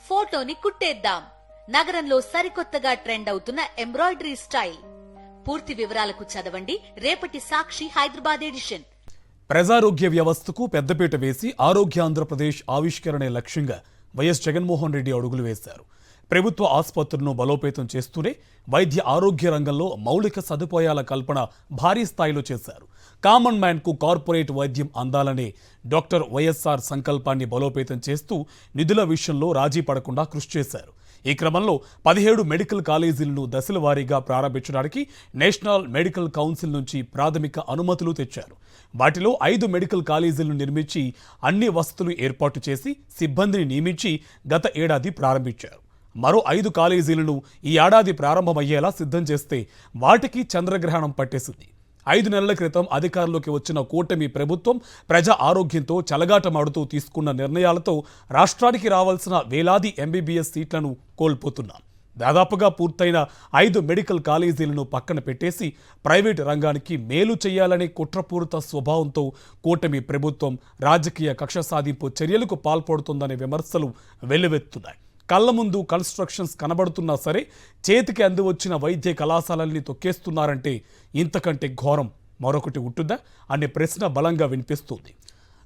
ఫోటోని కుట్టేద్దాం. నగరంలో సరికొత్తగా ట్రెండ్ అవుతున్న ఎంబ్రాయిడరీ స్టైల్. పూర్తి వివరాలకు చదవండి రేపటి సాక్షి హైదరాబాద్ ఎడిషన్. ప్రజారోగ్య వ్యవస్థకు పెద్దపీట వేసి ఆరోగ్య ఆంధ్రప్రదేశ్ ఆవిష్కరణే లక్ష్యంగా వైఎస్ జగన్మోహన్ రెడ్డి అడుగులు వేశారు. ప్రభుత్వ ఆసుపత్రులను బలోపేతం చేస్తూనే వైద్య ఆరోగ్య రంగంలో మౌలిక సదుపాయాల కల్పన భారీ స్థాయిలో చేశారు. కామన్ మ్యాన్కు కార్పొరేట్ వైద్యం అందాలనే డాక్టర్ వైఎస్ఆర్ సంకల్పాన్ని బలోపేతం చేస్తూ నిధుల విషయంలో రాజీ పడకుండా కృషి చేశారు. ఈ క్రమంలో 17 మెడికల్ కాలేజీలను దశల వారీగా ప్రారంభించడానికి నేషనల్ మెడికల్ కౌన్సిల్ నుంచి ప్రాథమిక అనుమతులు తెచ్చారు. వాటిలో 5 మెడికల్ కాలేజీలను నిర్మించి అన్ని వసతులు ఏర్పాటు చేసి సిబ్బందిని నియమించి గత ఏడాది ప్రారంభించారు. మరో 5 కాలేజీలను ఈ ఏడాది ప్రారంభమయ్యేలా సిద్ధం చేస్తే వాటికి చంద్రగ్రహణం పట్టేసింది. 5 నెలల క్రితం అధికారంలోకి వచ్చిన కూటమి ప్రభుత్వం ప్రజా ఆరోగ్యంతో చెలగాటమాడుతూ తీసుకున్న నిర్ణయాలతో రాష్ట్రానికి రావాల్సిన వేలాది ఎంబీబీఎస్ సీట్లను కోల్పోతున్నాం. దాదాపుగా పూర్తయిన 5 మెడికల్ కాలేజీలను పక్కన పెట్టేసి ప్రైవేటు రంగానికి మేలు చేయాలనే కుట్రపూరిత స్వభావంతో కూటమి ప్రభుత్వం రాజకీయ కక్ష సాధింపు చర్యలకు పాల్పడుతుందనే విమర్శలు వెల్లువెత్తుతున్నాయి. కళ్ల ముందు కన్స్ట్రక్షన్స్ కనబడుతున్నా సరే చేతికి అందివచ్చిన వైద్య కళాశాలల్ని తొక్కేస్తున్నారంటే ఇంతకంటే ఘోరం మరొకటి ఉంటుందా అనే ప్రశ్న బలంగా వినిపిస్తుంది.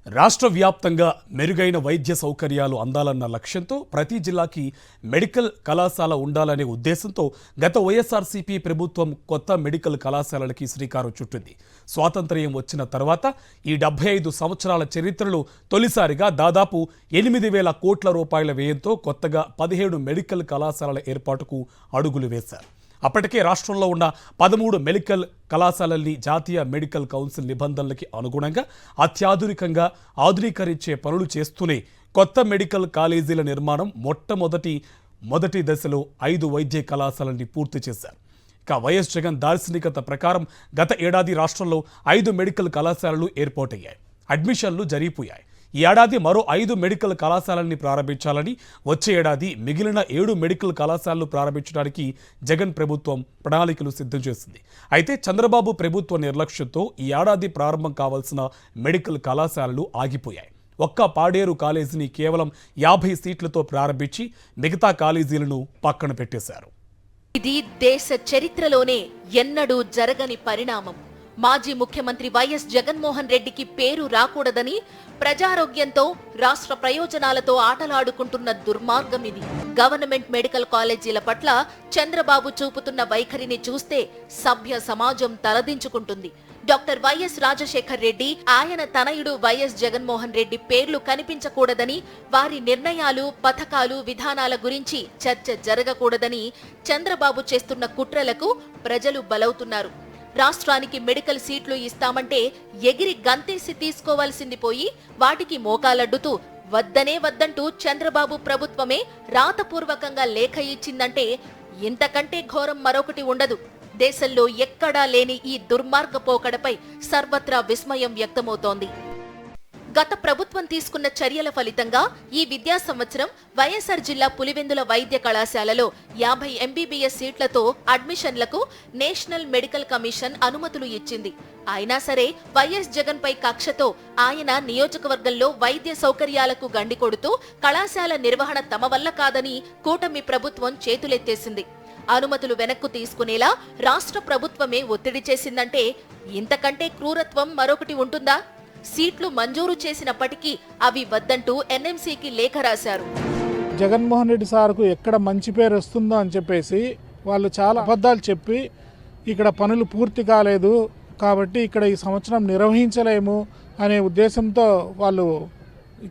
రాష్ట్ర వ్యాప్తంగా మెరుగైన వైద్య సౌకర్యాలు అందాలన్న లక్ష్యంతో ప్రతి జిల్లాకి మెడికల్ కళాశాల ఉండాలనే ఉద్దేశంతో గత వైఎస్ఆర్సీపీ ప్రభుత్వం కొత్త మెడికల్ కళాశాలలకి శ్రీకారం చుట్టింది. స్వాతంత్ర్యం వచ్చిన తర్వాత ఈ 75 సంవత్సరాల చరిత్రలో తొలిసారిగా దాదాపు 8,000 కోట్ల రూపాయల వ్యయంతో కొత్తగా 17 మెడికల్ కళాశాలల ఏర్పాటుకు అడుగులు వేశారు. అప్పటికే రాష్ట్రంలో ఉన్న 13 మెడికల్ కళాశాలల్ని జాతీయ మెడికల్ కౌన్సిల్ నిబంధనలకి అనుగుణంగా అత్యాధునికంగా ఆధునీకరించే పనులు చేస్తూనే కొత్త మెడికల్ కాలేజీల నిర్మాణం మొదటి దశలో 5 వైద్య కళాశాలల్ని పూర్తి చేశారు. ఇక వైఎస్ జగన్ దార్శనికత ప్రకారం గత ఏడాది రాష్ట్రంలో 5 మెడికల్ కళాశాలలు ఏర్పాటయ్యాయి. అడ్మిషన్లు జరిగిపోయాయి. ఈ ఏడాది మరో 5 మెడికల్ కళాశాలల్ని ప్రారంభించాలని, వచ్చే ఏడాది మిగిలిన 7 మెడికల్ కళాశాలలు ప్రారంభించడానికి జగన్ ప్రభుత్వం ప్రణాళికలు సిద్ధం చేసింది. అయితే చంద్రబాబు ప్రభుత్వ నిర్లక్ష్యంతో ఈ ఏడాది ప్రారంభం కావాల్సిన మెడికల్ కళాశాలలు ఆగిపోయాయి. ఒక్క పాడేరు కాలేజీని కేవలం 50 సీట్లతో ప్రారంభించి మిగతా కాలేజీలను పక్కన పెట్టేశారు. ఇది దేశ చరిత్రలోనే ఎన్నడూ జరగని పరిణామం. మాజీ ముఖ్యమంత్రి వైఎస్ జగన్మోహన్ రెడ్డికి పేరు రాకూడదని ప్రజారోగ్యంతో రాష్ట్ర ప్రయోజనాలతో ఆటలాడుకుంటున్న దుర్మార్గం ఇది. గవర్నమెంట్ మెడికల్ కాలేజీల పట్ల చంద్రబాబు చూపుతున్న వైఖరిని చూస్తే సభ్య సమాజం తలదించుకుంటుంది. డాక్టర్ వైఎస్ రాజశేఖర్ రెడ్డి, ఆయన తనయుడు వైఎస్ జగన్మోహన్ రెడ్డి పేర్లు కనిపించకూడదని, వారి నిర్ణయాలు, పథకాలు, విధానాల గురించి చర్చ జరగకూడదని చంద్రబాబు చేస్తున్న కుట్రలకు ప్రజలు బలవుతున్నారు. రాష్ట్రానికి మెడికల్ సీట్లు ఇస్తామంటే ఎగిరి గంతేసి తీసుకోవాల్సింది పోయి వాటికి మోకాలడ్డుతూ వద్దంటూ చంద్రబాబు ప్రభుత్వమే రాతపూర్వకంగా లేఖ ఇచ్చిందంటే ఇంతకంటే ఘోరం మరొకటి ఉండదు. దేశంలో ఎక్కడా లేని ఈ దుర్మార్గ పోకడపై సర్వత్రా విస్మయం వ్యక్తమవుతోంది. గత ప్రభుత్వం తీసుకున్న చర్యల ఫలితంగా ఈ విద్యా సంవత్సరం వైఎస్ఆర్ జిల్లా పులివెందుల వైద్య కళాశాలలో 50 ఎంబీబీఎస్ సీట్లతో అడ్మిషన్లకు నేషనల్ మెడికల్ కమిషన్ అనుమతులు ఇచ్చింది. అయినా సరే వైఎస్ జగన్ పై కక్షతో ఆయన నియోజకవర్గంలో వైద్య సౌకర్యాలకు గండి కొడుతూ కళాశాల నిర్వహణ తమ వల్ల కాదని కూటమి ప్రభుత్వం చేతులెత్తేసింది. అనుమతులు వెనక్కు తీసుకునేలా రాష్ట్ర ప్రభుత్వమే ఒత్తిడి చేసిందంటే ఇంతకంటే క్రూరత్వం మరొకటి ఉంటుందా? సీట్లు మంజూరు చేసినప్పటికీ అవి వద్దంటూ ఎన్ఎంసీకి లేఖ రాశారు. జగన్మోహన్ రెడ్డి సార్కు ఎక్కడ మంచి పేరు వస్తుందో అని చెప్పేసి వాళ్ళు చాలా అబద్ధాలు చెప్పి ఇక్కడ పనులు పూర్తి కాలేదు కాబట్టి ఇక్కడ ఈ సంవత్సరం నిర్వహించలేము అనే ఉద్దేశంతో వాళ్ళు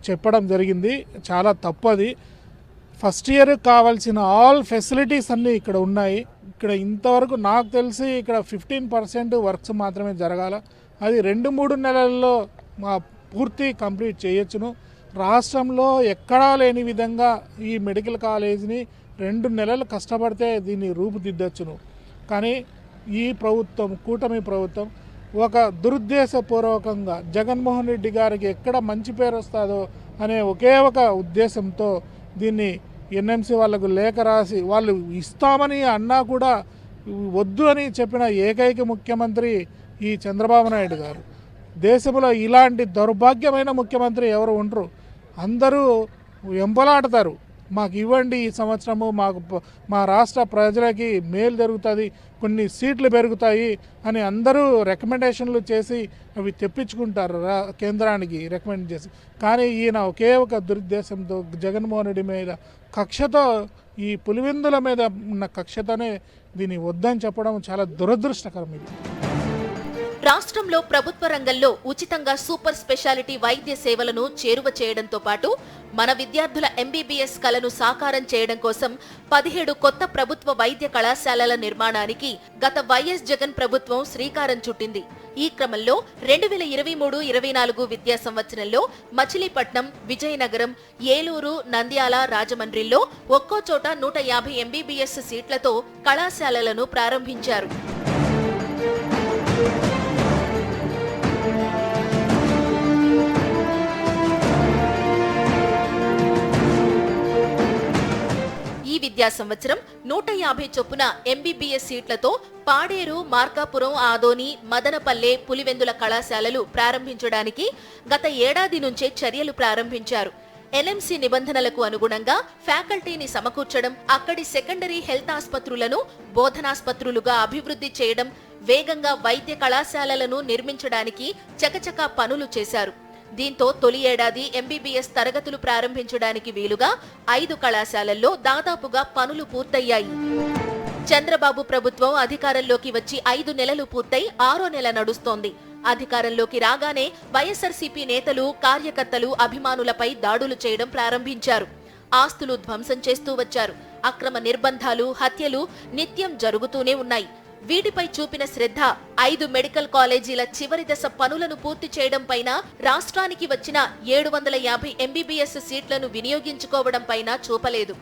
చెప్పడం జరిగింది. చాలా తప్పది. ఫస్ట్ ఇయర్ కావాల్సిన ఆల్ ఫెసిలిటీస్ అన్నీ ఇక్కడ ఉన్నాయి. ఇక్కడ ఇంతవరకు నాకు తెలిసి ఇక్కడ 15% వర్క్స్ మాత్రమే జరగాల. అది 2-3 నెలల్లో పూర్తి కంప్లీట్ చేయొచ్చును. రాష్ట్రంలో ఎక్కడా లేని విధంగా ఈ మెడికల్ కాలేజీని 2 నెలలు కష్టపడితే దీన్ని రూపుదిద్దొచ్చును. కానీ ఈ ప్రభుత్వం, కూటమి ప్రభుత్వం ఒక దురుద్దేశపూర్వకంగా జగన్మోహన్ రెడ్డి గారికి ఎక్కడ మంచి పేరు వస్తుందో అనే ఒకే ఒక ఉద్దేశంతో దీన్ని ఎన్ఎంసీ వాళ్ళకు లేఖ రాసి వాళ్ళు ఇస్తామని అన్నా కూడా వద్దు అని చెప్పిన ఏకైక ముఖ్యమంత్రి ఈ చంద్రబాబు నాయుడు గారు. దేశంలో ఇలాంటి దౌర్భాగ్యమైన ముఖ్యమంత్రి ఎవరు ఉండరు. అందరూ వెంపలాడతారు. మాకు ఇవ్వండి, ఈ సంవత్సరము మా రాష్ట్ర ప్రజలకి మేలు జరుగుతుంది, కొన్ని సీట్లు పెరుగుతాయి అని అందరూ రికమెండేషన్లు చేసి అవి తెప్పించుకుంటారు కేంద్రానికి రికమెండ్ చేసి. కానీ ఈయన ఒకే ఒక దురుద్దేశంతో జగన్మోహన్ రెడ్డి మీద కక్షతో, ఈ పులివెందుల మీద ఉన్న కక్షతోనే దీన్ని వద్దని చెప్పడం చాలా దురదృష్టకరం. ఇది రాష్ట్రంలో ప్రభుత్వ రంగంలో ఉచితంగా సూపర్ స్పెషాలిటీ వైద్య సేవలను చేరువ చేయడంతో పాటు మన విద్యార్థుల ఎంబీబీఎస్ కలను సాకారం చేయడం కోసం 17 కొత్త ప్రభుత్వ వైద్య కళాశాలల నిర్మాణానికి గత వైఎస్ జగన్ ప్రభుత్వం శ్రీకారం చుట్టింది. ఈ క్రమంలో 2023-24 విద్యా సంవత్సరంలో మచిలీపట్నం, విజయనగరం, ఏలూరు, నంద్యాల, రాజమండ్రిలో ఒక్కో చోట 150 ఎంబీబీఎస్ సీట్లతో కళాశాలలను ప్రారంభించారు. ఈ విద్యా సంవత్సరం 150 చొప్పున ఎంబీబీఎస్ సీట్లతో పాడేరు, మార్కాపురం, ఆదోని, మదనపల్లె, పులివెందుల కళాశాలలు ప్రారంభించడానికి గత ఏడాది నుంచే చర్యలు ప్రారంభించారు. ఎన్ఎంసీ నిబంధనలకు అనుగుణంగా ఫ్యాకల్టీని సమకూర్చడం, అక్కడి సెకండరీ హెల్త్ ఆస్పత్రులను బోధనాస్పత్రులుగా అభివృద్ధి చేయడం, వేగంగా వైద్య కళాశాలలను నిర్మించడానికి చకచకా పనులు చేశారు. దీంతో తొలి ఏడాది ఎంబీబీఎస్ తరగతులు ప్రారంభించడానికి వీలుగా 5 కళాశాలల్లో దాదాపుగా పనులు పూర్తయ్యాయి. చంద్రబాబు ప్రభుత్వం అధికారంలోకి వచ్చి 5 నెలలు పూర్తయి 6వ నెల నడుస్తోంది. అధికారంలోకి రాగానే వైఎస్ఆర్సీపీ నేతలు, కార్యకర్తలు అభిమానులపై దాడులు చేయడం ప్రారంభించారు. ఆస్తులు ధ్వంసం చేస్తూ వచ్చారు. అక్రమ నిర్బంధాలు, హత్యలు నిత్యం జరుగుతూనే ఉన్నాయి. వీటిపై చూపిన శ్రద్ధ 5 మెడికల్ కాలేజీల చివరి దశ పనులను పూర్తి చేయడం పైన, రాష్ట్రానికి వచ్చిన 750 ఎంబీబీఎస్ సీట్లను వినియోగించుకోవడం పైన చూపలేదు.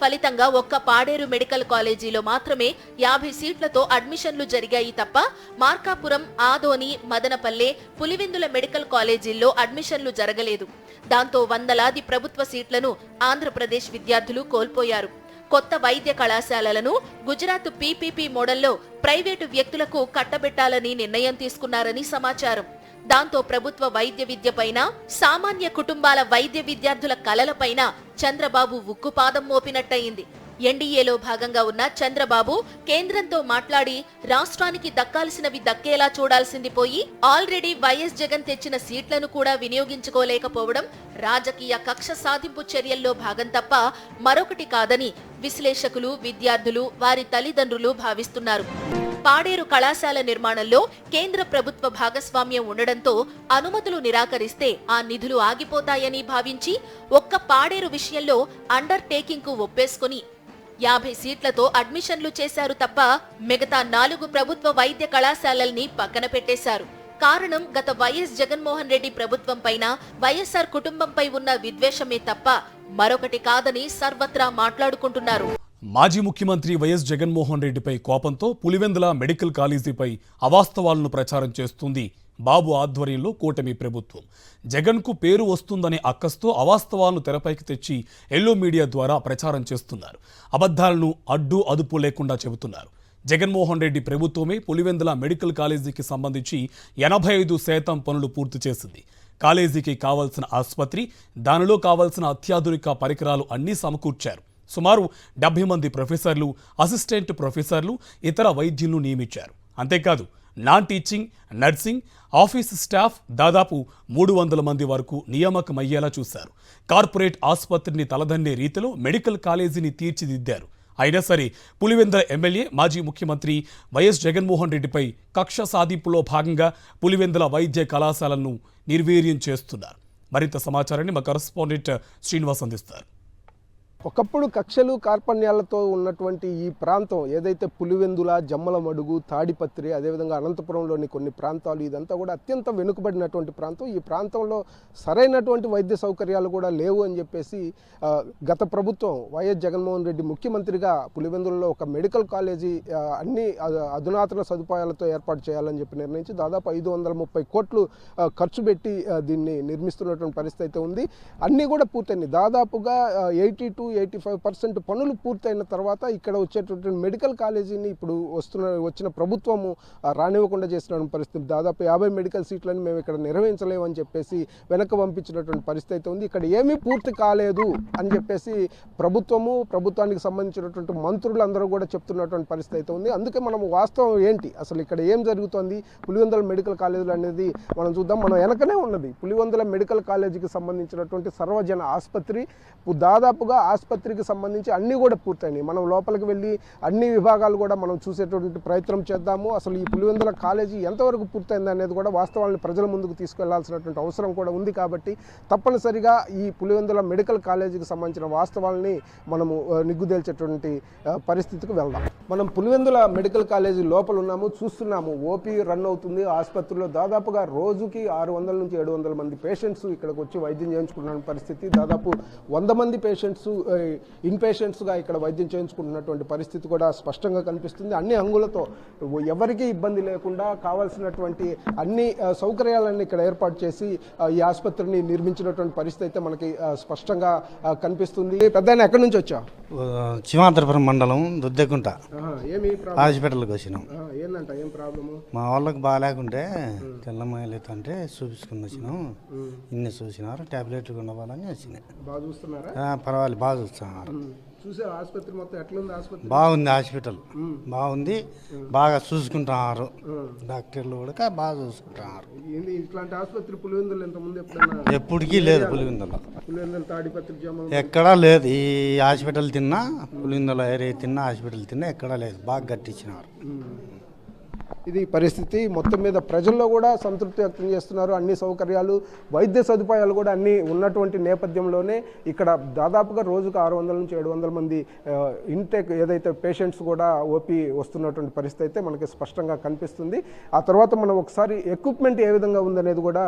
ఫలితంగా ఒక్క పాడేరు మెడికల్ కాలేజీలో మాత్రమే 50 సీట్లతో అడ్మిషన్లు జరిగాయి తప్ప మార్కాపురం, ఆదోని, మదనపల్లె, పులివెందుల మెడికల్ కాలేజీల్లో అడ్మిషన్లు జరగలేదు. దాంతో వందలాది ప్రభుత్వ సీట్లను ఆంధ్రప్రదేశ్ విద్యార్థులు కోల్పోయారు. కొత్త వైద్య కళాశాలలను గుజరాత్ పీపీపీ మోడల్లో ప్రైవేటు వ్యక్తులకు కట్టబెట్టాలని నిర్ణయం తీసుకున్నారని సమాచారం. దాంతో ప్రభుత్వ వైద్య విద్యపైన, సామాన్య కుటుంబాల వైద్య విద్యార్థుల కలలపైన చంద్రబాబు ఉక్కుపాదం మోపినట్టయింది. ఎన్డీఏలో భాగంగా ఉన్న చంద్రబాబు కేంద్రంతో మాట్లాడి రాష్ట్రానికి దక్కాల్సినవి దక్కేలా చూడాల్సింది పోయి, ఆల్రెడీ వైఎస్ జగన్ తెచ్చిన సీట్లను కూడా వినియోగించుకోలేకపోవడం రాజకీయ కక్ష సాధింపు చర్యల్లో భాగం తప్ప మరొకటి కాదని విశ్లేషకులు, విద్యార్థులు, వారి తల్లిదండ్రులు భావిస్తున్నారు. పాడేరు కళాశాల నిర్మాణంలో కేంద్ర ప్రభుత్వ భాగస్వామ్యం ఉండడంతో అనుమతులు నిరాకరిస్తే ఆ నిధులు ఆగిపోతాయని భావించి ఒక్క పాడేరు విషయంలో అండర్ టేకింగ్ కు ఒప్పేసుకుని 50 సీట్లతో అడ్మిషన్లు చేశారు తప్ప మిగతా 4 ప్రభుత్వ వైద్య కళాశాలల్ని పక్కన పెట్టేశారు. కారణం గత వైఎస్ జగన్మోహన్ రెడ్డి ప్రభుత్వం పైన, వైఎస్ఆర్ కుటుంబంపై ఉన్న విద్వేషమే తప్ప మరొకటి కాదని సర్వత్రా మాట్లాడుకుంటున్నారు. మాజీ ముఖ్యమంత్రి వైఎస్ జగన్మోహన్ రెడ్డిపై కోపంతో పులివెందుల మెడికల్ కాలేజీపై అవాస్తవాలను ప్రచారం చేస్తుంది బాబు ఆధ్వర్యంలో కూటమి ప్రభుత్వం. జగన్కు పేరు వస్తుందనే అక్కస్తో అవాస్తవాలను తెరపైకి తెచ్చి ఎల్లో మీడియా ద్వారా ప్రచారం చేస్తున్నారు. అబద్ధాలను అడ్డు అదుపు లేకుండా చెబుతున్నారు. జగన్మోహన్ రెడ్డి ప్రభుత్వమే పులివెందుల మెడికల్ కాలేజీకి సంబంధించి 85% పనులు పూర్తి చేసింది. కాలేజీకి కావాల్సిన ఆసుపత్రి, దానిలో కావాల్సిన అత్యాధునిక పరికరాలు అన్నీ సమకూర్చారు. సుమారు 70 మంది ప్రొఫెసర్లు, అసిస్టెంట్ ప్రొఫెసర్లు, ఇతర వైద్యులను నియమించారు. అంతేకాదు non teaching, nursing, office staff దాదాపు 300 మంది వరకు నియామకమయ్యేలా చూశారు. కార్పొరేట్ ఆసుపత్రిని తలదన్నే రీతిలో మెడికల్ కాలేజీని తీర్చిదిద్దారు. అయినా సరే పులివెందుల ఎమ్మెల్యే, మాజీ ముఖ్యమంత్రి వైఎస్ జగన్మోహన్ రెడ్డిపై కక్ష సాధింపులో భాగంగా పులివెందుల వైద్య కళాశాలను నిర్వీర్యం చేస్తున్నారు. మరింత సమాచారాన్ని మా కరెస్పాండెంట్ శ్రీనివాస్ అందిస్తారు. ఒకప్పుడు కక్షలు కార్పణ్యాలతో ఉన్నటువంటి ఈ ప్రాంతం ఏదైతే పులివెందుల, జమ్మలమడుగు, తాడిపత్రి, అదేవిధంగా అనంతపురంలోని కొన్ని ప్రాంతాలు, ఇదంతా కూడా అత్యంత వెనుకబడినటువంటి ప్రాంతం. ఈ ప్రాంతంలో సరైనటువంటి వైద్య సౌకర్యాలు కూడా లేవు అని చెప్పేసి గత ప్రభుత్వం వైఎస్ జగన్మోహన్ రెడ్డి ముఖ్యమంత్రిగా పులివెందులలో ఒక మెడికల్ కాలేజీ అన్ని అధునాతన సదుపాయాలతో ఏర్పాటు చేయాలని చెప్పి నిర్ణయించి దాదాపు 530 కోట్లు ఖర్చు పెట్టి దీన్ని నిర్మిస్తున్నటువంటి పరిస్థితి అయితే ఉంది. అన్నీ కూడా పూర్తయింది. దాదాపుగా 80 to 85% పనులు పూర్తయిన తర్వాత ఇక్కడ వచ్చేటటువంటి మెడికల్ కాలేజీని ఇప్పుడు వచ్చిన ప్రభుత్వము రానివ్వకుండా చేసిన పరిస్థితి. దాదాపు 50 మెడికల్ సీట్లను మేము ఇక్కడ నిర్వహించలేమని చెప్పేసి వెనక్కి పంపించినటువంటి పరిస్థితి ఉంది. ఇక్కడ ఏమీ పూర్తి కాలేదు అని చెప్పేసి ప్రభుత్వానికి సంబంధించినటువంటి మంత్రులందరూ కూడా చెప్తున్నటువంటి పరిస్థితి ఉంది. అందుకే మనం వాస్తవం ఏంటి, అసలు ఇక్కడ ఏం జరుగుతోంది, పులివెందుల మెడికల్ కాలేజీలు అనేది మనం చూద్దాం. మనం వెనకనే ఉన్నది పులివెందుల మెడికల్ కాలేజీకి సంబంధించినటువంటి సర్వజన ఆసుపత్రి. దాదాపుగా ఆసుపత్రికి సంబంధించి అన్నీ కూడా పూర్తయినాయి. మనం లోపలికి వెళ్ళి అన్ని విభాగాలు కూడా మనం చూసేటువంటి ప్రయత్నం చేద్దాము. అసలు ఈ పులివెందుల కాలేజీ ఎంతవరకు పూర్తయింది అనేది కూడా వాస్తవాలను ప్రజల ముందుకు తీసుకెళ్లాల్సినటువంటి అవసరం కూడా ఉంది. కాబట్టి తప్పనిసరిగా ఈ పులివెందుల మెడికల్ కాలేజీకి సంబంధించిన వాస్తవాలని మనము నిగ్గుదేల్చేటువంటి పరిస్థితికి వెళ్దాం. మనం పులివెందుల మెడికల్ కాలేజీ లోపల ఉన్నాము, చూస్తున్నాము. ఓపీ రన్ అవుతుంది. ఆసుపత్రిలో దాదాపుగా రోజుకి 600 నుంచి 700 మంది పేషెంట్స్ ఇక్కడికి వచ్చి వైద్యం చేయించుకుంటున్న పరిస్థితి. దాదాపు 100 మంది పేషెంట్స్ ఇన్ పేషెంట్స్గా ఇక్కడ వైద్యం చేయించుకుంటున్నటువంటి పరిస్థితి కూడా స్పష్టంగా కనిపిస్తుంది. అన్ని అంగులతో ఎవరికీ ఇబ్బంది లేకుండా కావాల్సినటువంటి అన్ని సౌకర్యాలన్నీ ఇక్కడ ఏర్పాటు చేసి ఈ ఆసుపత్రిని నిర్మించినటువంటి పరిస్థితి అయితే మనకి స్పష్టంగా కనిపిస్తుంది. పెద్ద ఎక్కడి నుంచి వచ్చా? శివాంతరపురం మండలం దుద్దెకుంట ఏమి హాస్పిటల్కి వచ్చినాం. ఏంటంట ఏం ప్రాబ్లము? మా వాళ్ళకి బాగాలేకుంటే తెల్లమాయలు అంటే చూపించుకుని వచ్చినాం. ఇన్ని చూసినారు, టాబ్లెట్ ఉండవాలని వచ్చినాయి. బాగా చూస్తున్నారా? పర్వాలేదు, బాగా చూస్తున్నారు. చూసే ఆసుపత్రి మొత్తం ఎట్లుంది? ఆసుపత్రి బాగుంది, హాస్పిటల్ బాగుంది, బాగా చూసుకుంటున్నారు. డాక్టర్లు కూడా బాగా చూసుకుంటున్నారు. ఇట్లాంటి ఆసుపత్రి పులివెందులు ఇంతకుముందు ఎప్పుడైనా? ఎప్పటికీ లేదు పులివెందుల. పులివెందుల తాడిపత్రి జమ్మల ఎక్కడా లేదు. ఈ హాస్పిటల్ తిన్నా, పులివెందుల ఏరియా తిన్నా, హాస్పిటల్ తిన్నా ఎక్కడా లేదు. బాగా కట్టించినారు. ఇది పరిస్థితి. మొత్తం మీద ప్రజల్లో కూడా సంతృప్తి వ్యక్తం చేస్తున్నారు. అన్ని సౌకర్యాలు, వైద్య సదుపాయాలు కూడా అన్నీ ఉన్నటువంటి నేపథ్యంలోనే ఇక్కడ దాదాపుగా రోజుకు 600 నుంచి 700 మంది ఇంటేక్ ఏదైతే పేషెంట్స్ కూడా ఓపీ వస్తున్నటువంటి పరిస్థితి అయితే మనకి స్పష్టంగా కనిపిస్తుంది. ఆ తర్వాత మనం ఒకసారి ఎక్విప్మెంట్ ఏ విధంగా ఉందనేది కూడా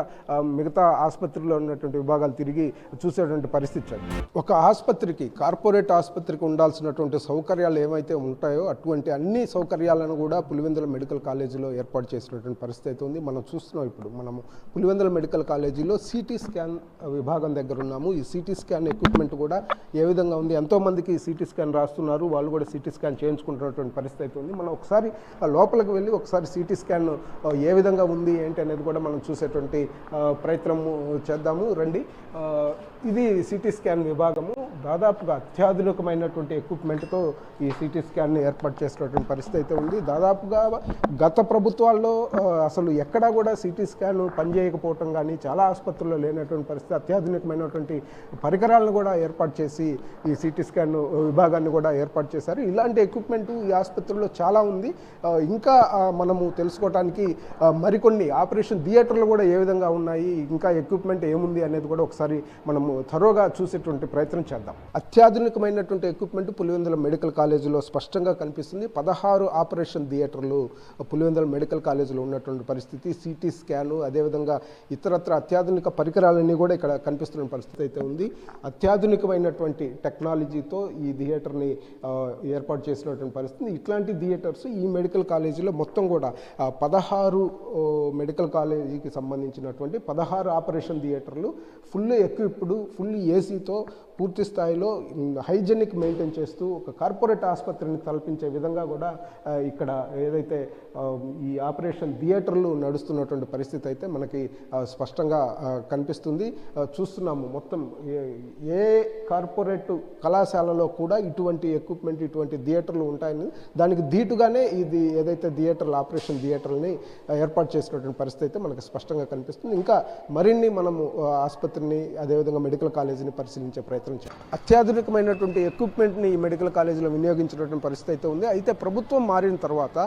మిగతా ఆసుపత్రిలో ఉన్నటువంటి విభాగాలు తిరిగి చూసేటువంటి పరిస్థితి. ఒక ఆసుపత్రికి, కార్పొరేట్ ఆసుపత్రికి ఉండాల్సినటువంటి సౌకర్యాలు ఏమైతే ఉంటాయో అటువంటి అన్ని సౌకర్యాలను కూడా పులివెందుల మెడికల్ కాలేజీలో ఏర్పాటు చేసినటువంటి పరిస్థితి ఉంది. మనం చూస్తున్నాం. ఇప్పుడు మనము పులివెందుల మెడికల్ కాలేజీలో సిటీ స్కాన్ విభాగం దగ్గర ఉన్నాము. ఈ సిటీ స్కాన్ ఎక్విప్మెంట్ కూడా ఏ విధంగా ఉంది, ఎంతోమందికి సిటీ స్కాన్ రాస్తున్నారు, వాళ్ళు కూడా సిటీ స్కాన్ చేయించుకుంటున్నటువంటి పరిస్థితి ఉంది. మనం ఒకసారి లోపలికి వెళ్ళి ఒకసారి సిటీ స్కాన్ ఏ విధంగా ఉంది ఏంటి అనేది కూడా మనం చూసేటువంటి ప్రయత్నం చేద్దాము. రండి. ఇది సిటీ స్కాన్ విభాగము. దాదాపుగా అత్యాధునికమైనటువంటి ఎక్విప్మెంట్తో ఈ సిటీ స్కాన్ని ఏర్పాటు చేసినటువంటి పరిస్థితి అయితే ఉంది. దాదాపుగా గత ప్రభుత్వాల్లో అసలు ఎక్కడా కూడా సిటీ స్కాన్ పనిచేయకపోవటం కానీ, చాలా ఆసుపత్రుల్లో లేనటువంటి పరిస్థితి. అత్యాధునికమైనటువంటి పరికరాలను కూడా ఏర్పాటు చేసి ఈ సిటీ స్కాన్ విభాగాన్ని కూడా ఏర్పాటు చేశారు. ఇలాంటి ఎక్విప్మెంట్ ఈ ఆసుపత్రుల్లో చాలా ఉంది. ఇంకా మనము తెలుసుకోవడానికి మరికొన్ని ఆపరేషన్ థియేటర్లు కూడా ఏ విధంగా ఉన్నాయి, ఇంకా ఎక్విప్మెంట్ ఏముంది అనేది కూడా ఒకసారి మనము థరోగా చూసేటువంటి ప్రయత్నం చేద్దాం. అత్యాధునికమైనటువంటి ఎక్విప్మెంట్ పులివెందుల మెడికల్ కాలేజీలో స్పష్టంగా కనిపిస్తుంది. 16 ఆపరేషన్ థియేటర్లు పులివెందుల మెడికల్ కాలేజీలో ఉన్నటువంటి పరిస్థితి. సిటీ స్కాను, అదేవిధంగా ఇతరత్ర అత్యాధునిక పరికరాలన్నీ కూడా ఇక్కడ కనిపిస్తున్న పరిస్థితి అయితే ఉంది. అత్యాధునికమైనటువంటి టెక్నాలజీతో ఈ థియేటర్ని ఏర్పాటు చేసినటువంటి పరిస్థితి. ఇట్లాంటి థియేటర్స్ ఈ మెడికల్ కాలేజీలో మొత్తం కూడా 16 మెడికల్ కాలేజీకి సంబంధించినటువంటి 16 ఆపరేషన్ థియేటర్లు ఫుల్ ఎక్విప్డ్, ఫుల్ ఏసీతో పూర్తి స్థాయిలో హైజెనిక్ మెయింటైన్ చేస్తూ ఒక కార్పొరేట్ ఆసుపత్రిని తలపించే విధంగా కూడా ఇక్కడ ఏదైతే ఈ ఆపరేషన్ థియేటర్లు నడుస్తున్నటువంటి పరిస్థితి అయితే మనకి స్పష్టంగా కనిపిస్తుంది. చూస్తున్నాము. మొత్తం ఏ కార్పొరేట్ కళాశాలలో కూడా ఇటువంటి ఎక్విప్మెంట్, ఇటువంటి థియేటర్లు ఉంటాయని, దానికి ధీటుగానే ఇది ఏదైతే థియేటర్లు, ఆపరేషన్ థియేటర్ని ఏర్పాటు చేసినటువంటి పరిస్థితి అయితే మనకి స్పష్టంగా కనిపిస్తుంది. ఇంకా మరిన్ని మనము ఆసుపత్రిని, అదేవిధంగా మెడికల్ కాలేజీని పరిశీలించే ప్రయత్నం చేయాలి. అత్యాధునికమైనటువంటి ఎక్విప్మెంట్ని ఈ మెడికల్ కాలేజీలో వినియోగించినటువంటి పరిస్థితి అయితే ఉంది. అయితే ప్రభుత్వం మారిన తర్వాత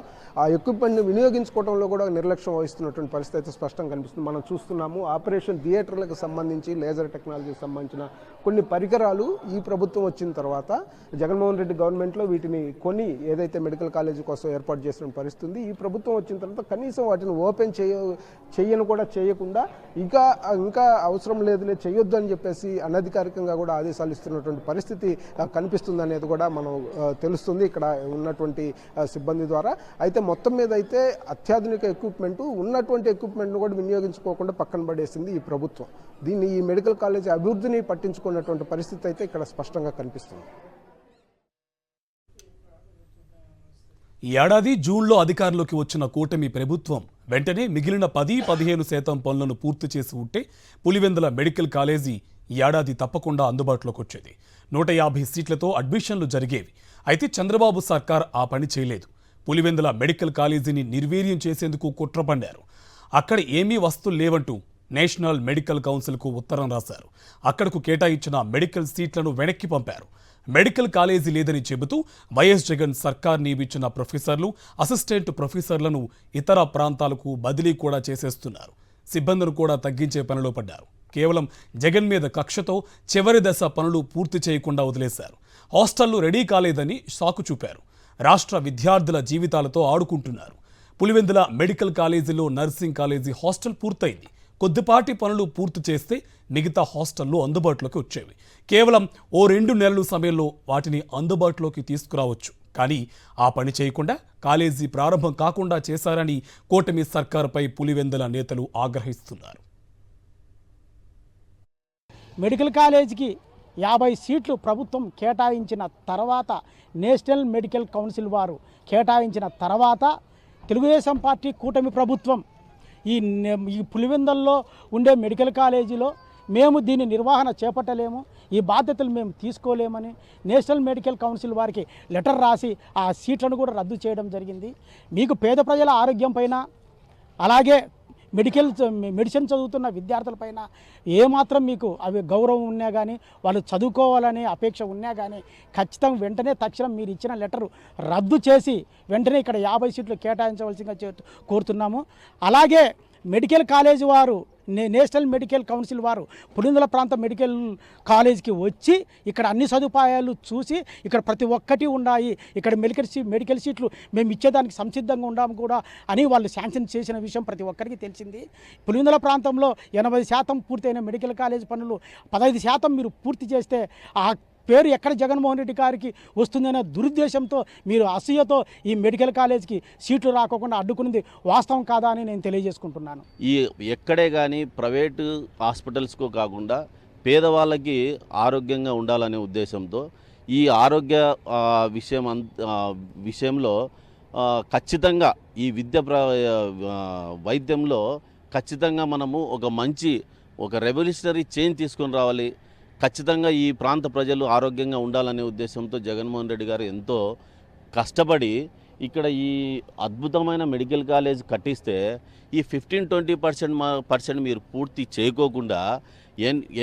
ఆ ఎక్విప్మెంట్ని వినియోగించుకోవడంలో కూడా నిర్లక్ష్యం వహిస్తున్నటువంటి పరిస్థితి అయితే స్పష్టంగా కనిపిస్తుంది. మనం చూస్తున్నాము. ఆపరేషన్ థియేటర్లకు సంబంధించి, లేజర్ టెక్నాలజీకి సంబంధించిన కొన్ని పరికరాలు ఈ ప్రభుత్వం వచ్చిన తర్వాత జగన్మోహన్ రెడ్డి గవర్నమెంట్లో వీటిని కొని ఏదైతే మెడికల్ కాలేజీ కోసం ఏర్పాటు చేసిన పరిస్థితి ఉంది. ఈ ప్రభుత్వం వచ్చిన తర్వాత కనీసం వాటిని ఓపెన్ చేయను కూడా చేయకుండా ఇంకా అవసరం లేదులే, చేయొద్దు అని చెప్పేసి చెప్పేసి అనధికారికంగా కూడా ఆదేశాలు ఇస్తున్నటువంటి పరిస్థితి కనిపిస్తుంది అనేది కూడా మనం తెలుస్తుంది ఇక్కడ ఉన్నటువంటి సిబ్బంది ద్వారా. అయితే మొత్తం మీద అయితే అత్యాధునిక ఎక్విప్మెంట్ ఉన్నటువంటి ఎక్విప్మెంట్ను కూడా వినియోగించుకోకుండా పక్కన పడేసింది ఈ ప్రభుత్వం. ఈ మెడికల్ కాలేజ్ అభివృద్ధిని పట్టించుకున్నటువంటి పరిస్థితి అయితే ఇక్కడ స్పష్టంగా కనిపిస్తుంది. ఈ ఏడాది జూన్లో అధికారంలోకి వచ్చిన కూటమి ప్రభుత్వం వెంటనే మిగిలిన 10-15% పనులను పూర్తి చేసి ఉంటే పులివెందుల మెడికల్ కాలేజీ ఈ ఏడాది తప్పకుండా అందుబాటులోకి వచ్చేది. 150 సీట్లతో అడ్మిషన్లు జరిగేవి. అయితే చంద్రబాబు సర్కార్ ఆ పని చేయలేదు. పులివెందుల మెడికల్ కాలేజీని నిర్వీర్యం చేసేందుకు కుట్ర పన్నారు. అక్కడ ఏమీ వస్తువులు లేవంటూ నేషనల్ మెడికల్ కౌన్సిల్కు ఉత్తరం రాశారు. అక్కడకు కేటాయించిన మెడికల్ సీట్లను వెనక్కి పంపారు. మెడికల్ కాలేజీ లేదని చెబుతూ వైఎస్ జగన్ సర్కార్ నియమించిన ప్రొఫెసర్లు, అసిస్టెంట్ ప్రొఫెసర్లను ఇతర ప్రాంతాలకు బదిలీ కూడా చేసేస్తున్నారు. సిబ్బందిని కూడా తగ్గించే పనిలో పడ్డారు. కేవలం జగన్ మీద కక్షతో చివరి దశ పనులు పూర్తి చేయకుండా వదిలేశారు. హాస్టళ్లు రెడీ కాలేదని సాకు చూపారు. రాష్ట్ర విద్యార్థుల జీవితాలతో ఆడుకుంటున్నారు. పులివెందుల మెడికల్ కాలేజీలో నర్సింగ్ కాలేజీ హాస్టల్ పూర్తయింది. కొద్దిపాటి పనులు పూర్తి చేస్తే మిగతా హాస్టళ్లు అందుబాటులోకి వచ్చేవి. కేవలం 2 నెలల సమయంలో వాటిని అందుబాటులోకి తీసుకురావచ్చు. కానీ ఆ పని చేయకుండా కాలేజీ ప్రారంభం కాకుండా చేశారని కూటమి సర్కారుపై పులివెందుల నేతలు ఆగ్రహిస్తున్నారు. మెడికల్ కాలేజీకి 50 సీట్లు ప్రభుత్వం కేటాయించిన తర్వాత, నేషనల్ మెడికల్ కౌన్సిల్ వారు కేటాయించిన తర్వాత తెలుగుదేశం పార్టీ కూటమి ప్రభుత్వం ఈ పులివెందుల్లో ఉండే మెడికల్ కాలేజీలో మేము దీని నిర్వహణ చేపట్టలేము, ఈ బాధ్యతలు మేము తీసుకోలేమని నేషనల్ మెడికల్ కౌన్సిల్ వారికి లెటర్ రాసి ఆ సీట్లను కూడా రద్దు చేయడం జరిగింది. మీకు పేద ప్రజల ఆరోగ్యం పైన, అలాగే మెడిసిన్ చదువుతున్న విద్యార్థులపైన ఏమాత్రం మీకు అవి గౌరవం ఉన్నా కానీ, వాళ్ళు చదువుకోవాలనే అపేక్ష ఉన్నా కానీ ఖచ్చితంగా వెంటనే తక్షణం మీరు ఇచ్చిన లెటరు రద్దు చేసి వెంటనే ఇక్కడ 50 సీట్లు కేటాయించవలసిందిగా కోరుతున్నాము. అలాగే మెడికల్ కాలేజ్ వారు, నేషనల్ మెడికల్ కౌన్సిల్ వారు పులివెందుల ప్రాంత మెడికల్ కాలేజ్కి వచ్చి ఇక్కడ అన్ని సదుపాయాలు చూసి ఇక్కడ ప్రతి ఒక్కటి ఉన్నాయి, ఇక్కడ మెడికల్ సీట్లు మేము ఇచ్చేదానికి సంసిద్ధంగా ఉన్నాము కూడా అని వాళ్ళు శాంక్షన్ చేసిన విషయం ప్రతి ఒక్కరికి తెలిసింది. పులివెందుల ప్రాంతంలో 80% పూర్తయిన మెడికల్ కాలేజ్ పనులు 15% మీరు పూర్తి చేస్తే ఆ పేరు ఎక్కడ జగన్మోహన్ రెడ్డి గారికి వస్తుందనే దురుద్దేశంతో మీరు అసూయతో ఈ మెడికల్ కాలేజ్కి సీట్లు రాకోకుండా అడ్డుకున్నది వాస్తవం కాదా అని నేను తెలియజేసుకుంటున్నాను. ఈ ఎక్కడే కానీ ప్రైవేటు హాస్పిటల్స్కు కాకుండా పేదవాళ్ళకి ఆరోగ్యంగా ఉండాలనే ఉద్దేశంతో ఈ ఆరోగ్య విషయంలో ఖచ్చితంగా ఈ వైద్యంలో ఖచ్చితంగా మనము ఒక రెవల్యూషనరీ చేంజ్ తీసుకొని రావాలి. ఖచ్చితంగా ఈ ప్రాంత ప్రజలు ఆరోగ్యంగా ఉండాలనే ఉద్దేశంతో జగన్మోహన్ రెడ్డి గారు ఎంతో కష్టపడి ఇక్కడ ఈ అద్భుతమైన మెడికల్ కాలేజ్ కట్టిస్తే ఈ 15-20% మీరు పూర్తి చేయకోకుండా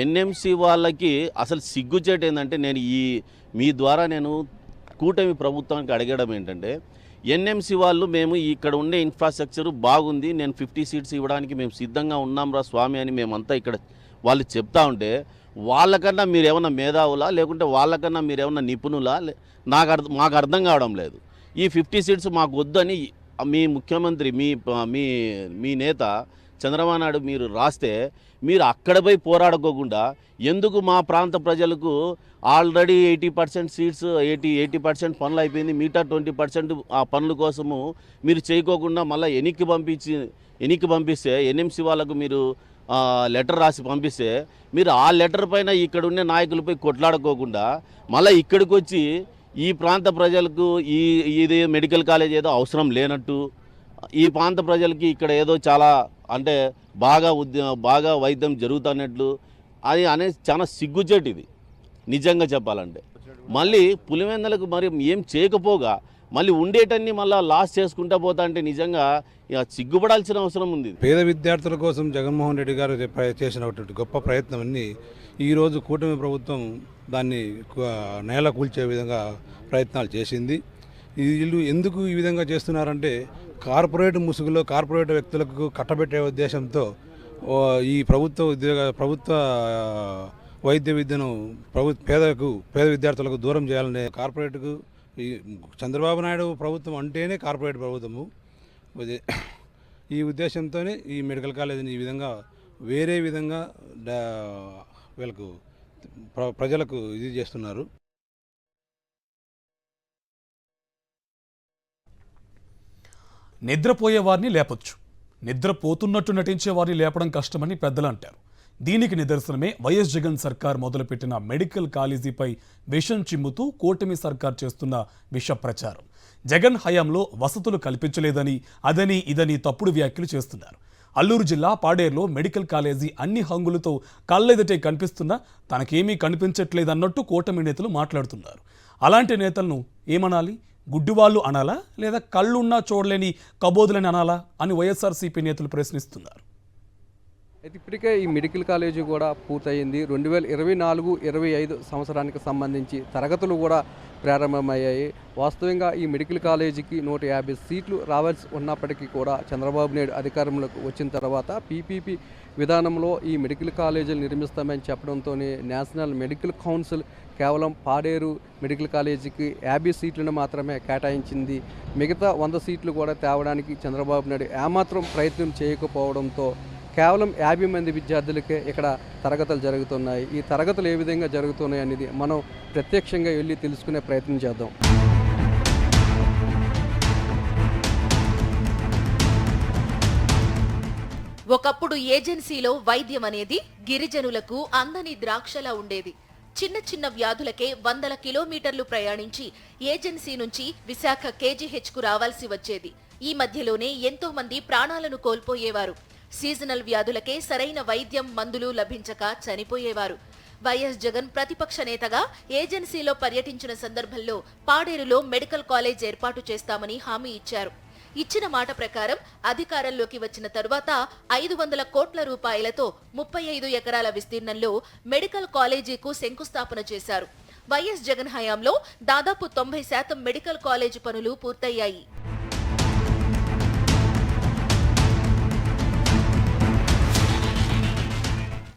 ఎన్ఎంసి వాళ్ళకి అసలు సిగ్గుచేటు ఏంటంటే, మీ ద్వారా నేను కూటమి ప్రభుత్వానికి అడగడం ఏంటంటే, ఎన్ఎంసి వాళ్ళు మేము ఇక్కడ ఉండే ఇన్ఫ్రాస్ట్రక్చర్ బాగుంది, నేను 50 సీట్స్ ఇవ్వడానికి మేము సిద్ధంగా ఉన్నాం రా స్వామి అని మేమంతా ఇక్కడ వాళ్ళు చెప్తా ఉంటే, వాళ్ళకన్నా మీరు ఏమన్నా మేధావులా లేకుంటే వాళ్ళకన్నా మీరు ఏమన్నా నిపుణులా మాకు అర్థం కావడం లేదు. ఈ 50 సీట్స్ మాకు వద్దని మీ ముఖ్యమంత్రి మీ నేత చంద్రబాబు నాయుడు మీరు రాస్తే, మీరు అక్కడ పోయి పోరాడుకోకుండా ఎందుకు మా ప్రాంత ప్రజలకు ఆల్రెడీ 80% సీట్స్ 80% పనులు అయిపోయింది, మిగతా 20% ఆ పనుల కోసము మీరు చేయకోకుండా మళ్ళీ ఎన్నిక పంపిస్తే ఎన్ఎంసి వాళ్ళకు మీరు లెటర్ రాసి పంపిస్తే, మీరు ఆ లెటర్ పైన ఇక్కడ ఉండే నాయకులపై కొట్లాడుకోకుండా మళ్ళీ ఇక్కడికి వచ్చి ఈ ప్రాంత ప్రజలకు ఇది మెడికల్ కాలేజ్ ఏదో అవసరం లేనట్టు, ఈ ప్రాంత ప్రజలకి ఇక్కడ ఏదో చాలా అంటే బాగా వైద్యం జరుగుతున్నట్లు అది అనేది చాలా సిగ్గుచేటు ఇది నిజంగా చెప్పాలంటే. మళ్ళీ పులివెందులకు మరి ఏం చేయకపోగా మళ్ళీ ఉండేటన్ని మళ్ళీ లాస్ చేసుకుంటా పోతా అంటే నిజంగా సిగ్గుపడాల్సిన అవసరం ఉంది. పేద విద్యార్థుల కోసం జగన్మోహన్ రెడ్డి గారు చేసినటువంటి గొప్ప ప్రయత్నం అన్ని ఈరోజు కూటమి ప్రభుత్వం దాన్ని నేల కూల్చే విధంగా ప్రయత్నాలు చేసింది. వీళ్ళు ఎందుకు ఈ విధంగా చేస్తున్నారంటే, కార్పొరేట్ ముసుగులో కార్పొరేట్ వ్యక్తులకు కట్టబెట్టే ఉద్దేశంతో ఈ ప్రభుత్వ వైద్య విద్యను పేద విద్యార్థులకు దూరం చేయాలనే కార్పొరేట్కు ఈ చంద్రబాబు నాయుడు ప్రభుత్వం అంటేనే కార్పొరేట్ ప్రభుత్వము. ఈ ఉద్దేశంతోనే ఈ మెడికల్ కాలేజీని ఈ విధంగా వేరే విధంగా వీళ్ళకు ప్రజలకు ఇది చేస్తున్నారు. నిద్రపోయే వారిని లేపొచ్చు, నిద్రపోతున్నట్టు నటించే వారిని లేపడం కష్టమని పెద్దలు అంటారు. దీనికి నిదర్శనమే వైఎస్ జగన్ సర్కార్ మొదలుపెట్టిన మెడికల్ కాలేజీపై విషం చిమ్ముతూ కూటమి సర్కార్ చేస్తున్న విష ప్రచారం. జగన్ హయాంలో వసతులు కల్పించలేదని, అదని ఇదని తప్పుడు వ్యాఖ్యలు చేస్తున్నారు. అల్లూరు జిల్లా పాడేరులో మెడికల్ కాలేజీ అన్ని హంగులతో కళ్ళెదుటే కనిపిస్తున్నా తనకేమీ కనిపించట్లేదన్నట్టు కూటమి నేతలు మాట్లాడుతున్నారు. అలాంటి నేతలను ఏమనాలి? గుడ్డివాళ్ళు అనాలా, లేదా కళ్ళున్నా చూడలేని కబోదులని అనాలా అని వైఎస్ఆర్సీపీ నేతలు ప్రశ్నిస్తున్నారు. అయితే ఇప్పటికే ఈ మెడికల్ కాలేజీ కూడా పూర్తయింది. 2024-25 సంవత్సరానికి సంబంధించి తరగతులు కూడా ప్రారంభమయ్యాయి. వాస్తవంగా ఈ మెడికల్ కాలేజీకి 150 సీట్లు రావాల్సి ఉన్నప్పటికీ కూడా చంద్రబాబు నాయుడు అధికారంలోకి వచ్చిన తర్వాత పీపీపీ విధానంలో ఈ మెడికల్ కాలేజీలు నిర్మిస్తామని చెప్పడంతోనే నేషనల్ మెడికల్ కౌన్సిల్ కేవలం పాడేరు మెడికల్ కాలేజీకి 50 సీట్లను మాత్రమే కేటాయించింది. మిగతా 100 సీట్లు కూడా తేవడానికి చంద్రబాబు నాయుడు ఏమాత్రం ప్రయత్నం చేయకపోవడంతో కేవలం 50 మంది విద్యార్థులకే ఇక్కడ తరగతులు జరుగుతున్నాయి. ఈ తరగతులు ఏ విధంగా జరుగుతున్నాయి అనేది మనం ప్రత్యక్షంగా వెళ్ళి తెలుసుకునే ప్రయత్నం చేద్దాం. ఒకప్పుడు ఏజెన్సీలో వైద్యం అనేది గిరిజనులకు అందని ద్రాక్షలా ఉండేది. చిన్న చిన్న వ్యాధులకే 100 కిలోమీటర్లు ప్రయాణించి ఏజెన్సీ నుంచి విశాఖ కేజీహెచ్కు రావాల్సి వచ్చేది. ఈ మధ్యలోనే ఎంతో మంది ప్రాణాలను కోల్పోయేవారు. సీజనల్ వ్యాధులకే సరైన వైద్యం, మందులు లభించక చనిపోయేవారు. వైఎస్ జగన్ ప్రతిపక్ష నేతగా ఏజెన్సీలో పర్యటించిన సందర్భంలో పాడేరులో మెడికల్ కాలేజ్ ఏర్పాటు చేస్తామని హామీ ఇచ్చారు. ఇచ్చిన మాట ప్రకారం అధికారంలోకి వచ్చిన తరువాత 500 కోట్ల రూపాయలతో 35 ఎకరాల విస్తీర్ణంలో మెడికల్ కాలేజీకు శంకుస్థాపన చేశారు. వైఎస్ జగన్ హయాంలో దాదాపు 90% మెడికల్ కాలేజీ పనులు పూర్తయ్యాయి.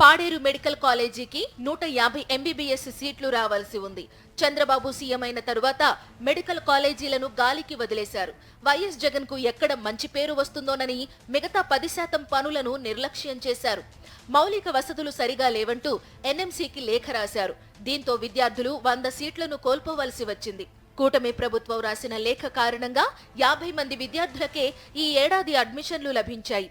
పాడేరు మెడికల్ కాలేజీకి 150 ఎంబీబీఎస్ సీట్లు రావాల్సి ఉంది. చంద్రబాబు సీఎం అయిన తరువాత మెడికల్ కాలేజీలను గాలికి వదిలేశారు. వైఎస్ జగన్ కు ఎక్కడ మంచి పేరు వస్తుందోనని మిగతా 10% పనులను నిర్లక్ష్యం చేశారు. మౌలిక వసతులు సరిగా లేవంటూ ఎన్ఎంసీకి లేఖ రాశారు. దీంతో విద్యార్థులు 100 సీట్లను కోల్పోవలసి వచ్చింది. కూటమి ప్రభుత్వం రాసిన లేఖ కారణంగా 50 మంది విద్యార్థులకే ఈ ఏడాది అడ్మిషన్లు లభించాయి.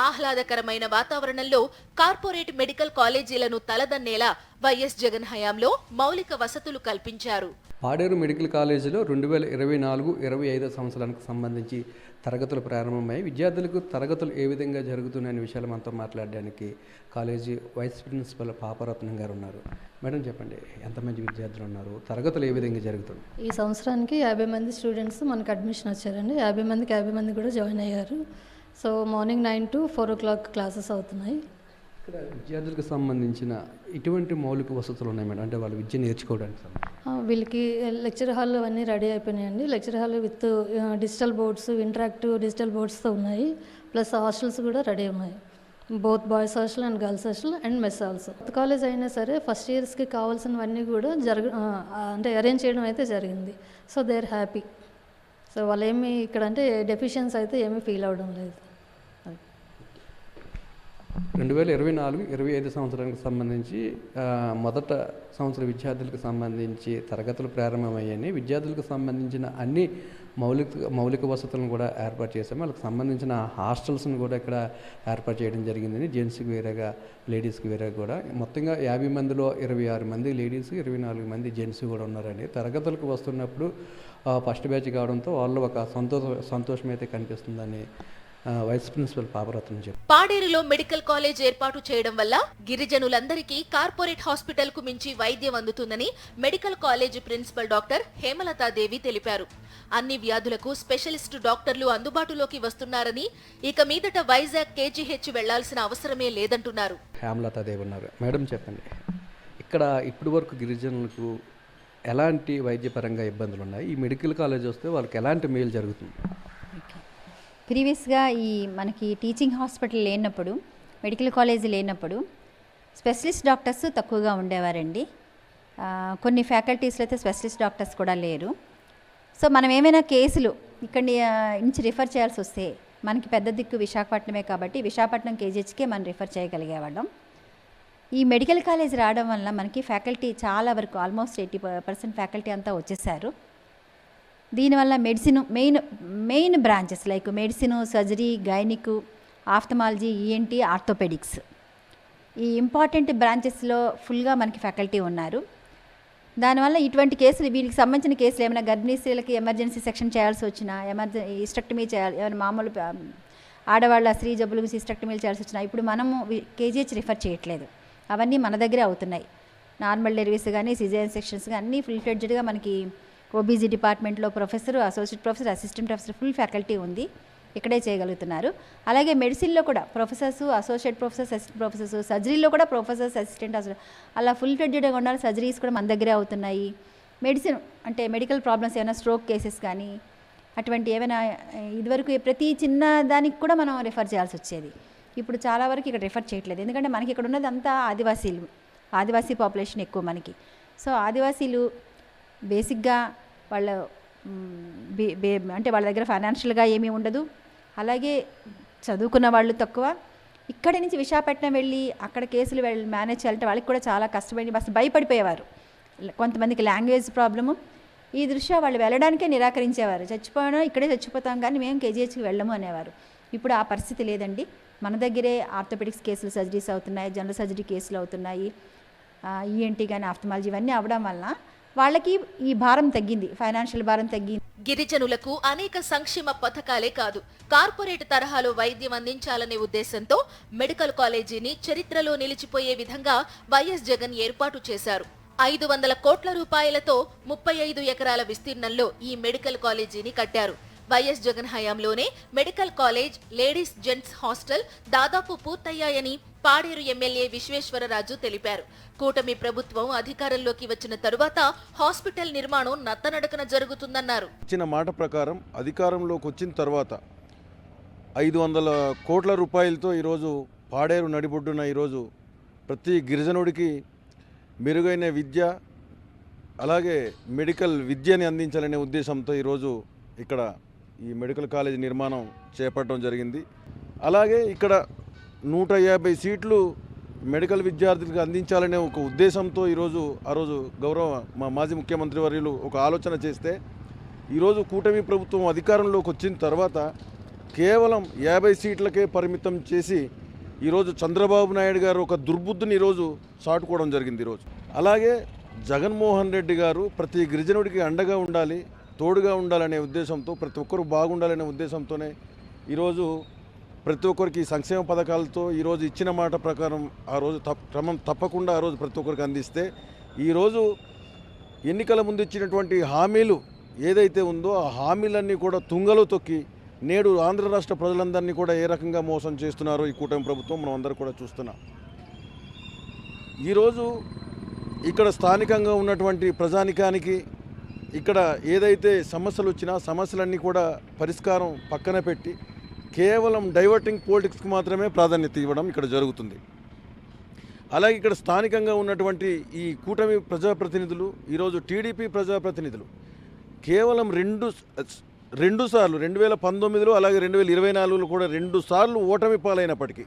ఆహ్లాదకరమైన వాతావరణంలో కార్పొరేట్ మెడికల్ కాలేజీలను తలదన్నేలా వైఎస్ జగన్ హయాంలో మౌలిక వసతులు కల్పించారు. పాడేరు మెడికల్ కాలేజీలో 2024-25 సంవత్సరానికి సంబంధించి తరగతులు ప్రారంభమయ్యాయి. విద్యార్థులకు తరగతులు ఏ విధంగా జరుగుతున్నాయనే విషయాలు మనతో మాట్లాడడానికి కాలేజీ వైస్ ప్రిన్సిపల్ పాపరత్నం గారు ఉన్నారు. మేడం చెప్పండి, ఎంతమంది విద్యార్థులు ఉన్నారు, తరగతులు ఏ విధంగా జరుగుతుంది? ఈ సంవత్సరానికి 50 మంది స్టూడెంట్స్ మనకు అడ్మిషన్ వచ్చారండి. 50 మంది కూడా జాయిన్ అయ్యారు. So morning 9 to 4 o'clock classes అవుతున్నాయి. ఇక్కడ విద్యార్థులకు సంబంధించిన ఇటువంటి మౌలిక వసతులు ఉన్నాయి మేడం, అంటే వాళ్ళు విద్య నేర్చుకోవడానికి? వీళ్ళకి లెక్చర్ హాల్ అన్నీ రెడీ అయిపోయినాయండి. Lecture hall with digital boards, interactive digital బోర్డ్స్తో ఉన్నాయి. ప్లస్ హాస్టల్స్ కూడా రెడీ ఉన్నాయి. Both boys hostel and girls hostel and mess also. College అయినా సరే ఫస్ట్ ఇయర్స్కి కావాల్సినవన్నీ కూడా అంటే అరేంజ్ చేయడం అయితే జరిగింది. So they are happy. So వాళ్ళు ఏమి ఇక్కడ అంటే డెఫిషియన్స్ అయితే ఏమీ ఫీల్ అవ్వడం లేదు. 2024-25 సంవత్సరానికి సంబంధించి మొదట సంవత్సర విద్యార్థులకు సంబంధించి తరగతులు ప్రారంభమయ్యాయి. విద్యార్థులకు సంబంధించిన అన్ని మౌలిక వసతులను కూడా ఏర్పాటు చేసాము. వాళ్ళకి సంబంధించిన హాస్టల్స్ను కూడా ఇక్కడ ఏర్పాటు చేయడం జరిగిందని, జెంట్స్కి వేరేగా లేడీస్కి వేరేగా కూడా. మొత్తంగా 50 మందిలో 26 మంది లేడీస్, 24 మంది జెంట్స్ కూడా ఉన్నారండి. తరగతులకు వస్తున్నప్పుడు ఫస్ట్ బ్యాచ్ కావడంతో వాళ్ళు ఒక సంతోషం అయితే కనిపిస్తుందని వైస్ ప్రిన్సిపల్ పాపరత్నం చెప్పారు. పాడేరులో మెడికల్ కాలేజ్ ఏర్పాటు చేయడం వల్ల గిరిజనులందరికీ కార్పొరేట్ హాస్పిటల్ కు మించి వైద్యం అందుతుందని మెడికల్ కాలేజ్ ప్రిన్సిపల్ డాక్టర్ హేమలతాదేవి తెలిపారు. అన్ని వ్యాధులకు స్పెషలిస్ట్ డాక్టర్లు అందుబాటులోకి వస్తున్నారని, ఇక మీదట వైజాగ్ కేజీహెచ్ వెళ్లాల్సిన అవసరమే లేదంటున్నారు. హేమలతాదేవి ఉన్నారు. మేడం చెప్పండి, ఇక్కడ ఇప్పటి వరకు గిరిజనులకు ఎలాంటి వైద్యపరంగా ఇబ్బందులు ఉన్నాయి? ఈ మెడికల్ కాలేజ్ వస్తే వాళ్ళకి ఎలాంటి మేలు జరుగుతుంది? ప్రీవియస్గా ఈ మనకి టీచింగ్ హాస్పిటల్ లేనప్పుడు, మెడికల్ కాలేజీ లేనప్పుడు స్పెషలిస్ట్ డాక్టర్స్ తక్కువగా ఉండేవారండి. కొన్ని ఫ్యాకల్టీస్లో అయితే స్పెషలిస్ట్ డాక్టర్స్ కూడా లేరు. సో మనం ఏమైనా కేసులు ఇక్కడి నుంచి రిఫర్ చేయాల్సి వస్తే మనకి పెద్ద దిక్కు విశాఖపట్నమే కాబట్టి విశాఖపట్నం కేజీహెచ్కే మనం రిఫర్ చేయగలిగేవాళ్ళం. ఈ మెడికల్ కాలేజ్ రావడం వల్ల మనకి ఫ్యాకల్టీ చాలా వరకు ఆల్మోస్ట్ 80% ఫ్యాకల్టీ అంతా వచ్చేసారు. దీనివల్ల main branches like medicine, surgery, gynaec, ophthalmology, ENT, orthopaedics ఈ ఇంపార్టెంట్ బ్రాంచెస్లో ఫుల్గా మనకి ఫ్యాకల్టీ ఉన్నారు. దానివల్ల ఇటువంటి కేసులు, వీటికి సంబంధించిన కేసులు ఏమైనా గర్భిణీ స్త్రీలకి ఎమర్జెన్సీ సెక్షన్ చేయాల్సి వచ్చినా, హిస్టెక్టమీ చేయాలి, ఏమైనా మామూలు ఆడవాళ్ళ స్త్రీ జబ్బులకు హిస్టెక్టమీలు చేయాల్సి వచ్చినా ఇప్పుడు మనము కేజీహెచ్ రిఫర్ చేయట్లేదు. అవన్నీ మన దగ్గరే అవుతున్నాయి. నార్మల్ డెలివరీస్ కానీ, సిజేరియన్ సెక్షన్స్ కానీ అన్నీ ఫుల్ ఫ్లెడ్జ్డ్గా మనకి ఓబీజీ డిపార్ట్మెంట్లో professor, associate professor, assistant professor full faculty ఉంది, ఇక్కడే చేయగలుగుతున్నారు. అలాగే మెడిసిన్లో కూడా professors, associate professors, assistant professors, సర్జరీలో కూడా ప్రొఫెసర్స్, అసిస్టెంట్ అలా ఫుల్ ఫ్లెడ్జ్డ్గా ఉండాలి. సర్జరీస్ కూడా మన దగ్గరే అవుతున్నాయి. మెడిసిన్ అంటే మెడికల్ ప్రాబ్లమ్స్ ఏమైనా స్ట్రోక్ కేసెస్ కానీ అటువంటి ఏమైనా ఇదివరకు ప్రతి చిన్న దానికి కూడా మనం రిఫర్ చేయాల్సి వచ్చేది. ఇప్పుడు చాలా వరకు ఇక్కడ రిఫర్ చేయట్లేదు. ఎందుకంటే మనకి ఇక్కడ ఉన్నది అంతా ఆదివాసీ పాపులేషన్ ఎక్కువ మనకి. సో ఆదివాసీలు బేసిక్గా వాళ్ళ అంటే వాళ్ళ దగ్గర ఫైనాన్షియల్గా ఏమీ ఉండదు. అలాగే చదువుకున్న వాళ్ళు తక్కువ. ఇక్కడి నుంచి విశాఖపట్నం వెళ్ళి అక్కడ కేసులు మేనేజ్ చేయాలంటే వాళ్ళకి కూడా చాలా కష్టపడి అసలు భయపడిపోయేవారు. కొంతమందికి లాంగ్వేజ్ ప్రాబ్లము, ఈ దృష్ట్యా వాళ్ళు వెళ్ళడానికే నిరాకరించేవారు. చచ్చిపోయినా ఇక్కడే చచ్చిపోతాం కానీ మేము కేజీహెచ్కి వెళ్ళము అనేవారు. ఇప్పుడు ఆ పరిస్థితి లేదండి. మన దగ్గరే ఆర్థోపెడిక్స్ కేసులు, సర్జరీస్ అవుతున్నాయి, జనరల్ సర్జరీ కేసులు అవుతున్నాయి, ఈఎన్టీ కానీ, ఆఫ్థమాలజీ ఇవన్నీ అవ్వడం వల్ల వాళ్ళకి ఈ భారం తగ్గింది, ఫైనాన్షియల్ భారం తగ్గింది. గిరిజనులకు అనేక సంక్షేమ పథకాలే కాదు, కార్పొరేట్ తరహాలో వైద్యం అందించాలనే ఉద్దేశంతో మెడికల్ కాలేజీని చరిత్రలో నిలిచిపోయే విధంగా వైఎస్ జగన్ ఏర్పాటు చేశారు. 500 కోట్ల రూపాయలతో 35 ఎకరాల విస్తీర్ణంలో ఈ మెడికల్ కాలేజీని కట్టారు. వైఎస్ జగన్ హయాంలోనే medical college, ladies gents hostel దాదాపు పూర్తయ్యాయని పాడేరు ఎమ్మెల్యే విశ్వేశ్వరరాజు తెలిపారు. కూటమి ప్రభుత్వం అధికారంలోకి వచ్చిన తరువాత హాస్పిటల్ నిర్మాణం నత్తనడకన జరుగుతుందన్నారు. ఇచ్చిన మాట ప్రకారం అధికారంలోకి వచ్చిన తర్వాత 500 కోట్ల రూపాయలతో ఈరోజు పాడేరు నడిబొడ్డున ఈరోజు ప్రతి గిరిజనుడికి మెరుగైన విద్య, అలాగే మెడికల్ విద్యని అందించాలనే ఉద్దేశంతో ఈరోజు ఇక్కడ ఈ మెడికల్ కాలేజ్ నిర్మాణం చేపట్టడం జరిగింది. అలాగే ఇక్కడ 150 సీట్లు మెడికల్ విద్యార్థులకు అందించాలనే ఒక ఉద్దేశంతో ఈరోజు గౌరవ మాజీ ముఖ్యమంత్రి వర్యులు ఒక ఆలోచన చేస్తే ఈరోజు కూటమి ప్రభుత్వం అధికారంలోకి వచ్చిన తర్వాత కేవలం 50 సీట్లకే పరిమితం చేసి ఈరోజు చంద్రబాబు నాయుడు గారు ఒక దుర్బుద్ధిని ఈరోజు చాటుకోవడం జరిగింది. ఈరోజు అలాగే జగన్మోహన్ రెడ్డి గారు ప్రతి గిరిజనుడికి అండగా ఉండాలి, తోడుగా ఉండాలనే ఉద్దేశంతో, ప్రతి ఒక్కరు బాగుండాలనే ఉద్దేశంతోనే ఈరోజు ప్రతి ఒక్కరికి సంక్షేమ పథకాలతో ఈరోజు ఇచ్చిన మాట ప్రకారం ఆ రోజు క్రమం తప్పకుండా ఆ రోజు ప్రతి ఒక్కరికి అందిస్తే ఈరోజు ఎన్నికల ముందు ఇచ్చినటువంటి హామీలు ఏదైతే ఉందో ఆ హామీలన్నీ కూడా తుంగలో తొక్కి నేడు ఆంధ్ర రాష్ట్ర ప్రజలందరినీ కూడా ఏ రకంగా మోసం చేస్తున్నారో ఈ కూటమి ప్రభుత్వం మనం అందరూ కూడా చూస్తున్నాం. ఈరోజు ఇక్కడ స్థానికంగా ఉన్నటువంటి ప్రజానికానికి ఇక్కడ ఏదైతే సమస్యలు వచ్చినా సమస్యలన్నీ కూడా పరిష్కారం పక్కన పెట్టి కేవలం డైవర్టింగ్ పాలిటిక్స్కి మాత్రమే ప్రాధాన్యత ఇవ్వడం ఇక్కడ జరుగుతుంది. అలాగే ఇక్కడ స్థానికంగా ఉన్నటువంటి ఈ కూటమి ప్రజాప్రతినిధులు, ఈరోజు టీడీపీ ప్రజాప్రతినిధులు కేవలం రెండు సార్లు 2019లో అలాగే 2024లో కూడా 2 సార్లు ఓటమి పాలైనప్పటికీ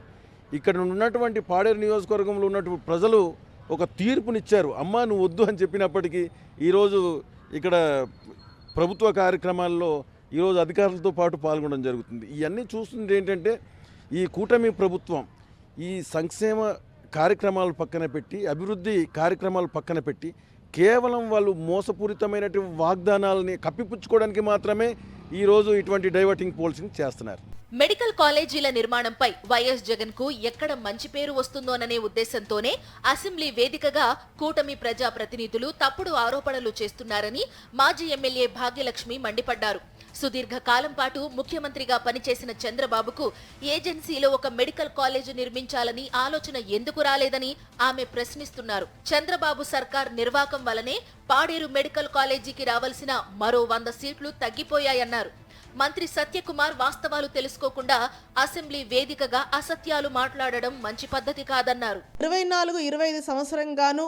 ఇక్కడ ఉన్నటువంటి పాడేరు నియోజకవర్గంలో ఉన్నటువంటి ప్రజలు ఒక తీర్పునిచ్చారు. అమ్మా నువ్వు వద్దు అని చెప్పినప్పటికీ ఈరోజు ఇక్కడ ప్రభుత్వ కార్యక్రమాల్లో ఈరోజు అధికారులతో పాటు పాల్గొనడం జరుగుతుంది. ఇవన్నీ చూస్తుంది ఏంటంటే ఈ కూటమి ప్రభుత్వం ఈ సంక్షేమ కార్యక్రమాలు పక్కన పెట్టి, అభివృద్ధి కార్యక్రమాలు పక్కన పెట్టి కేవలం వాళ్ళు మోసపూరితమైనటువంటి వాగ్దానాలని కప్పిపుచ్చుకోవడానికి మాత్రమే ఈరోజు ఇటువంటి డైవర్టింగ్ పాలసీని చేస్తున్నారు. మెడికల్ కాలేజీల నిర్మాణంపై వైఎస్ జగన్ కు ఎక్కడ మంచి పేరు వస్తుందోననే ఉద్దేశంతోనే అసెంబ్లీ వేదికగా కూటమి ప్రజాప్రతినిధులు తప్పుడు ఆరోపణలు చేస్తున్నారని మాజీ ఎమ్మెల్యే భాగ్యలక్ష్మి మండిపడ్డారు. సుదీర్ఘ కాలం పాటు ముఖ్యమంత్రిగా పనిచేసిన చంద్రబాబుకు ఏజెన్సీలో ఒక మెడికల్ కాలేజ్ నిర్మించాలని ఆలోచన ఎందుకు రాలేదని ఆమె ప్రశ్నిస్తున్నారు. చంద్రబాబు సర్కార్ నిర్వాకం వల్లనే పాడేరు మెడికల్ కాలేజీకి రావాల్సిన మరో 100 సీట్లు తగ్గిపోయాయన్నారు. మంత్రి సత్యకుమార్ వాస్తవాలు తెలుసుకోకుండా అసెంబ్లీ వేదికగా అసత్యాలు మాట్లాడడం మంచి పద్ధతి కాదన్నారు. 24-25 సంవత్సరంగాను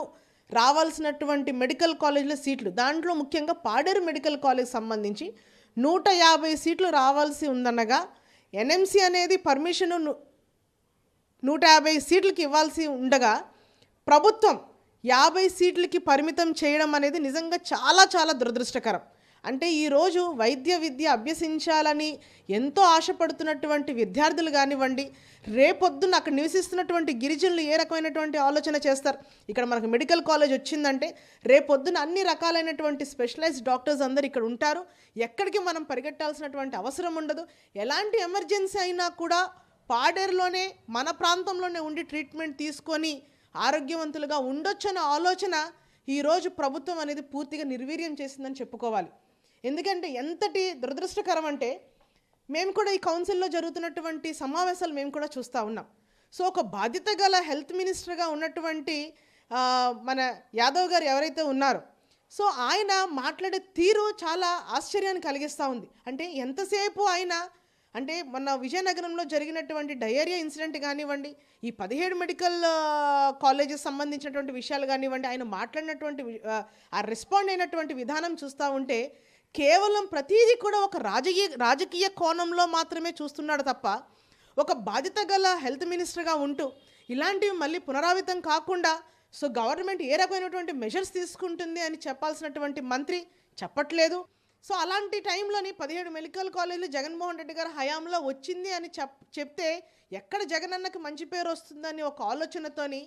రావాల్సినటువంటి మెడికల్ కాలేజీల సీట్లు, దాంట్లో ముఖ్యంగా పాడేరు మెడికల్ కాలేజ్ సంబంధించి 150 సీట్లు రావాల్సి ఉందనగా ఎన్ఎంసీ అనేది పర్మిషన్ 150 సీట్లకి ఇవ్వాల్సి ఉండగా ప్రభుత్వం 50 సీట్లకి పరిమితం చేయడం అనేది నిజంగా చాలా చాలా దురదృష్టకరం. అంటే ఈరోజు వైద్య విద్య అభ్యసించాలని ఎంతో ఆశపడుతున్నటువంటి విద్యార్థులు కానివ్వండి, రేపొద్దున అక్కడ నివసిస్తున్నటువంటి గిరిజనులు ఏ రకమైనటువంటి ఆలోచన చేస్తారు? ఇక్కడ మనకు మెడికల్ కాలేజ్ వచ్చిందంటే రేపొద్దున అన్ని రకాలైనటువంటి స్పెషలైజ్డ్ డాక్టర్స్ అందరు ఇక్కడ ఉంటారు. ఎక్కడికి మనం పరిగెట్టాల్సినటువంటి అవసరం ఉండదు. ఎలాంటి ఎమర్జెన్సీ అయినా కూడా పాడేరులోనే మన ప్రాంతంలోనే ఉండి ట్రీట్మెంట్ తీసుకొని ఆరోగ్యవంతులుగా ఉండొచ్చన్న ఆలోచన ఈరోజు ప్రభుత్వం అనేది పూర్తిగా నిర్వీర్యం చేసిందని చెప్పుకోవాలి. ఎందుకంటే ఎంతటి దురదృష్టకరం అంటే మేము కూడా ఈ కౌన్సిల్లో జరుగుతున్నటువంటి సమావేశాలు మేము కూడా చూస్తూ ఉన్నాం. సో ఒక బాధ్యత గల హెల్త్ మినిస్టర్గా ఉన్నటువంటి మన యాదవ్ గారు ఎవరైతే ఉన్నారో, సో ఆయన మాట్లాడే తీరు చాలా ఆశ్చర్యాన్ని కలిగిస్తూ ఉంది. అంటే ఎంతసేపు ఆయన అంటే మొన్న విజయనగరంలో జరిగినటువంటి డయేరియా ఇన్సిడెంట్ కానివ్వండి, ఈ 17 మెడికల్ కాలేజెస్ సంబంధించినటువంటి విషయాలు కానివ్వండి, ఆయన మాట్లాడినటువంటి ఆ రెస్పాండ్ అయినటువంటి విధానం చూస్తూ ఉంటే కేవలం ప్రతిదీ కూడా ఒక రాజకీయ కోణంలో మాత్రమే చూస్తున్నాడు తప్ప, ఒక బాధ్యత గల హెల్త్ మినిస్టర్గా ఉంటూ ఇలాంటివి మళ్ళీ పునరావృతం కాకుండా సో గవర్నమెంట్ ఏ రకమైనటువంటి మెజర్స్ తీసుకుంటుంది అని చెప్పాల్సినటువంటి మంత్రి చెప్పట్లేదు. సో అలాంటి టైంలోని 17 మెడికల్ కాలేజీలు జగన్మోహన్ రెడ్డి గారి హయాంలో వచ్చింది అని చెప్తే ఎక్కడ జగనన్నకి మంచి పేరు వస్తుందని ఒక ఆలోచనతోని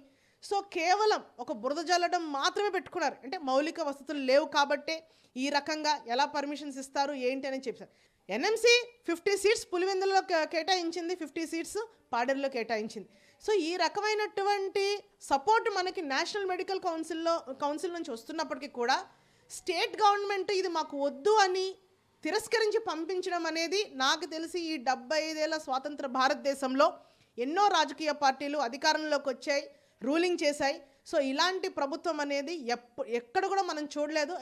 సో కేవలం ఒక బురద జల్లడం మాత్రమే పెట్టుకున్నారు. అంటే మౌలిక వసతులు లేవు కాబట్టే ఈ రకంగా ఎలా పర్మిషన్స్ ఇస్తారు ఏంటి అని చెప్పారు. ఎన్ఎంసీ 50 సీట్స్ పులివెందులలో కేటాయించింది, 50 సీట్స్ పాడేరులో కేటాయించింది. సో ఈ రకమైనటువంటి సపోర్ట్ మనకి నేషనల్ మెడికల్ కౌన్సిల్ నుంచి వస్తున్నప్పటికీ కూడా స్టేట్ గవర్నమెంట్ ఇది మాకు వద్దు అని తిరస్కరించి పంపించడం అనేది నాకు తెలిసి ఈ 75 ఏళ్ల స్వాతంత్ర భారతదేశంలో ఎన్నో రాజకీయ పార్టీలు అధికారంలోకి వచ్చాయి, రూలింగ్ చేశాయి. సో ఇలాంటి ప్రభుత్వం అనేది ఎక్కడ కూడా మనం చూడలేదు.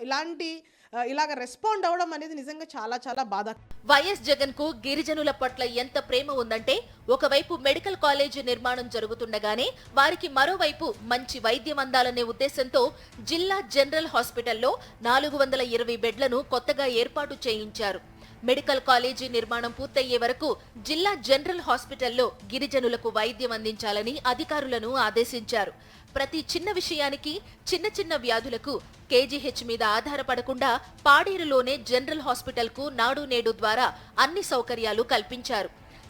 ఇలాగ రెస్పాండ్ అవ్వడం అనేది నిజంగా చాలా చాలా బాధ. వైఎస్ జగన్ కు గిరిజనుల పట్ల ఎంత ప్రేమ ఉందంటే ఒకవైపు మెడికల్ కాలేజీ నిర్మాణం జరుగుతుండగానే వారికి మరోవైపు మంచి వైద్యం అందాలనే ఉద్దేశంతో జిల్లా జనరల్ హాస్పిటల్లో 420 బెడ్లను కొత్తగా ఏర్పాటు చేయించారు. మెడికల్ కాలేజీ నిర్మాణం పూర్తయ్యే వరకు జిల్లా జనరల్ హాస్పిటల్లో గిరిజనులకు వైద్యం అందించాలని అధికారులను ఆదేశించారు. ప్రతి చిన్న విషయానికి చిన్న వ్యాధులకు కేజీహెచ్ మీద ఆధారపడకుండా పాడేరులోనే జనరల్ హాస్పిటల్ కు నాడు నేడు ద్వారా అన్ని సౌకర్యాలు కల్పించారు.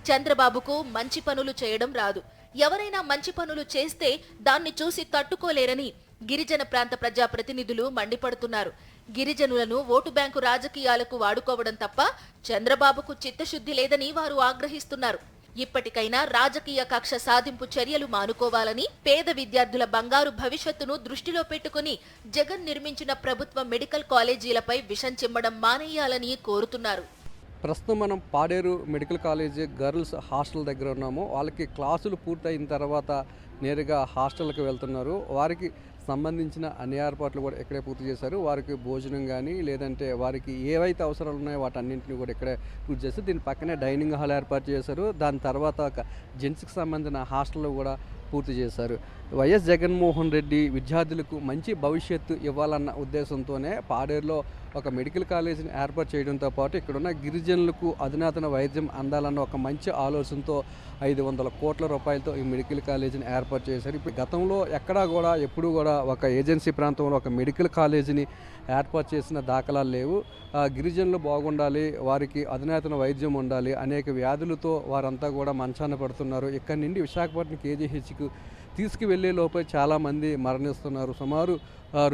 చంద్రబాబుకు మంచి పనులు చేయడం రాదు. ఎవరైనా మంచి పనులు చేస్తే దాన్ని చూసి తట్టుకోలేరని గిరిజన ప్రాంత ప్రజాప్రతినిధులు మండిపడుతున్నారు. గిరిజనులను ఓటు బ్యాంకు రాజకీయాలకు వాడుకోవడం తప్ప చంద్రబాబుకు చిత్తశుద్ధి లేదని వారు ఆగ్రహిస్తున్నారు. ఇప్పటికైనా రాజకీయ కక్ష సాధింపు చర్యలు మానుకోవాలని, పేద విద్యార్థుల బంగారు భవిష్యత్తును దృష్టిలో పెట్టుకుని జగన్ నిర్మించిన ప్రభుత్వ మెడికల్ కాలేజీలపై విషం చిమ్మడం మానేయాలని కోరుతున్నారు. ప్రస్తుతం మనం Paderu medical college girls hostel దగ్గర ఉన్నాము. వాళ్ళకి క్లాసులు పూర్తయిన తర్వాత నేరుగా హాస్టల్కి వెళ్తున్నారు. వారికి సంబంధించిన అన్ని ఏర్పాట్లు కూడా ఇక్కడే పూర్తి చేశారు. వారికి భోజనం కానీ లేదంటే వారికి ఏవైతే అవసరాలు ఉన్నాయో వాటన్నింటినీ కూడా ఇక్కడే పూర్తి చేస్తారు. దీని పక్కనే డైనింగ్ హాల్ ఏర్పాటు చేశారు. దాని తర్వాత ఒక జెంట్స్కి సంబంధించిన హాస్టల్ కూడా పూర్తి చేశారు. వైఎస్ జగన్మోహన్ రెడ్డి విద్యార్థులకు మంచి భవిష్యత్తు ఇవ్వాలన్న ఉద్దేశంతోనే పాడేరులో ఒక మెడికల్ కాలేజీని ఏర్పాటు చేయడంతో పాటు ఇక్కడున్న గిరిజనులకు అధునాతన వైద్యం అందాలన్న ఒక మంచి ఆలోచనతో 500 కోట్ల రూపాయలతో ఈ మెడికల్ కాలేజీని ఏర్పాటు చేశారు. ఇప్పుడు గతంలో ఎప్పుడూ కూడా ఒక ఏజెన్సీ ప్రాంతంలో ఒక మెడికల్ కాలేజీని ఏర్పాటు చేసిన దాఖలాలు లేవు. గిరిజనులు బాగుండాలి, వారికి అధునాతన వైద్యం ఉండాలి, అనేక వ్యాధులతో వారంతా కూడా మంచాన పడుతున్నారు. ఇక్కడి నుండి విశాఖపట్నం కేజీహెచ్కు తీసుకువెళ్లే లోపే చాలామంది మరణిస్తున్నారు. సుమారు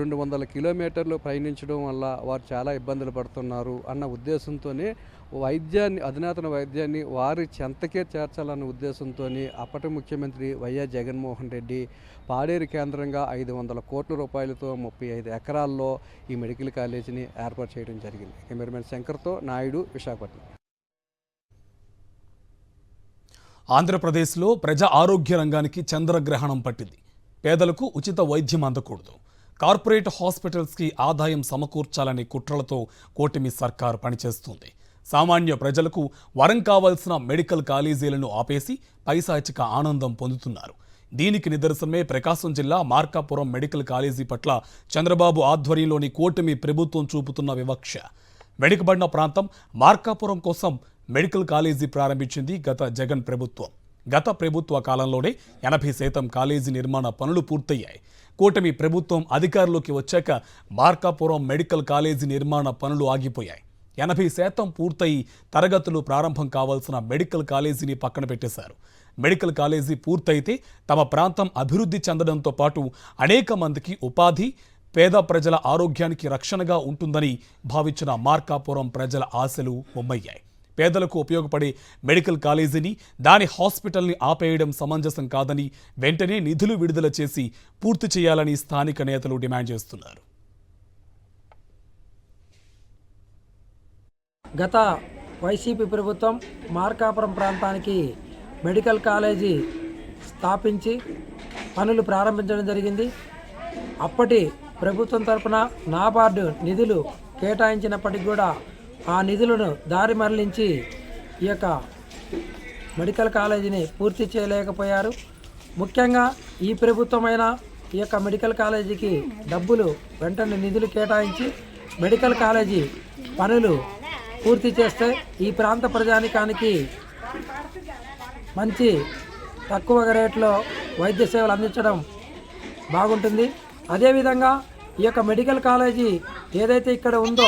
200 కిలోమీటర్లు ప్రయాణించడం వల్ల వారు చాలా ఇబ్బందులు పడుతున్నారు అన్న ఉద్దేశంతోనే వైద్యాన్ని, అధునాతన వైద్యాన్ని వారి చెంతకే చేర్చాలన్న ఉద్దేశంతో అప్పటి ముఖ్యమంత్రి వైఎస్ జగన్మోహన్ రెడ్డి పాడేరు కేంద్రంగా 500 కోట్ల రూపాయలతో 35 ఎకరాల్లో ఈ మెడికల్ కాలేజీని ఏర్పాటు చేయడం జరిగింది. కెమెరామెన్ శంకర్తో నాయుడు, విశాఖపట్నం. ఆంధ్రప్రదేశ్లో ప్రజా ఆరోగ్య రంగానికి చంద్రగ్రహణం పట్టింది. పేదలకు ఉచిత వైద్యం అందకూడదు, కార్పొరేట్ హాస్పిటల్స్కి ఆదాయం సమకూర్చాలనే కుట్రలతో కూటమి సర్కార్ పనిచేస్తుంది. సామాన్య ప్రజలకు వరం కావాల్సిన మెడికల్ కాలేజీలను ఆపేసి పైశాచిక ఆనందం పొందుతున్నారు. దీనికి నిదర్శనమే ప్రకాశం జిల్లా మార్కాపురం మెడికల్ కాలేజీ పట్ల చంద్రబాబు ఆధ్వర్యంలోని కూటమి ప్రభుత్వం చూపుతున్న వివక్ష. వెనుకబడిన ప్రాంతం మార్కాపురం కోసం మెడికల్ కాలేజీ ప్రారంభించింది గత జగన్ ప్రభుత్వం. గత ప్రభుత్వ కాలంలోనే 80% కాలేజీ నిర్మాణ పనులు పూర్తయ్యాయి. కూటమి ప్రభుత్వం అధికారంలోకి వచ్చాక మార్కాపురం మెడికల్ కాలేజీ నిర్మాణ పనులు ఆగిపోయాయి. 80% పూర్తయి తరగతులు ప్రారంభం కావాల్సిన మెడికల్ కాలేజీని పక్కన పెట్టేశారు. మెడికల్ కాలేజీ పూర్తయితే తమ ప్రాంతం అభివృద్ధి చెందడంతో పాటు అనేక మందికి ఉపాధి, పేద ప్రజల ఆరోగ్యానికి రక్షణగా ఉంటుందని భావించిన మార్కాపురం ప్రజల ఆశలు బొమ్మయ్యాయి. పేదలకు ఉపయోగపడే మెడికల్ కాలేజీని, దాని హాస్పిటల్ని ఆపేయడం సమంజసం కాదని వెంటనే నిధులు విడుదల చేసి పూర్తి చేయాలని స్థానిక నేతలు డిమాండ్ చేస్తున్నారు. గత వైసీపీ ప్రభుత్వం మార్కాపురం ప్రాంతానికి మెడికల్ కాలేజీ స్థాపించి పనులు ప్రారంభించడం జరిగింది. అప్పటి ప్రభుత్వం తరఫున నాబార్డు నిధులు కేటాయించినప్పటికీ కూడా ఆ నిధులను దారి మరలించి ఈ యొక్క మెడికల్ కాలేజీని పూర్తి చేయలేకపోయారు. ముఖ్యంగా ఈ ప్రభుత్వమైన ఈ యొక్క మెడికల్ కాలేజీకి డబ్బులు వెంటనే నిధులు కేటాయించి మెడికల్ కాలేజీ పనులు పూర్తి చేస్తే ఈ ప్రాంత ప్రజానికానికి మంచి తక్కువ రేట్లో వైద్య సేవలు అందించడం బాగుంటుంది. అదేవిధంగా ఈ యొక్క మెడికల్ కాలేజీ ఏదైతే ఇక్కడ ఉందో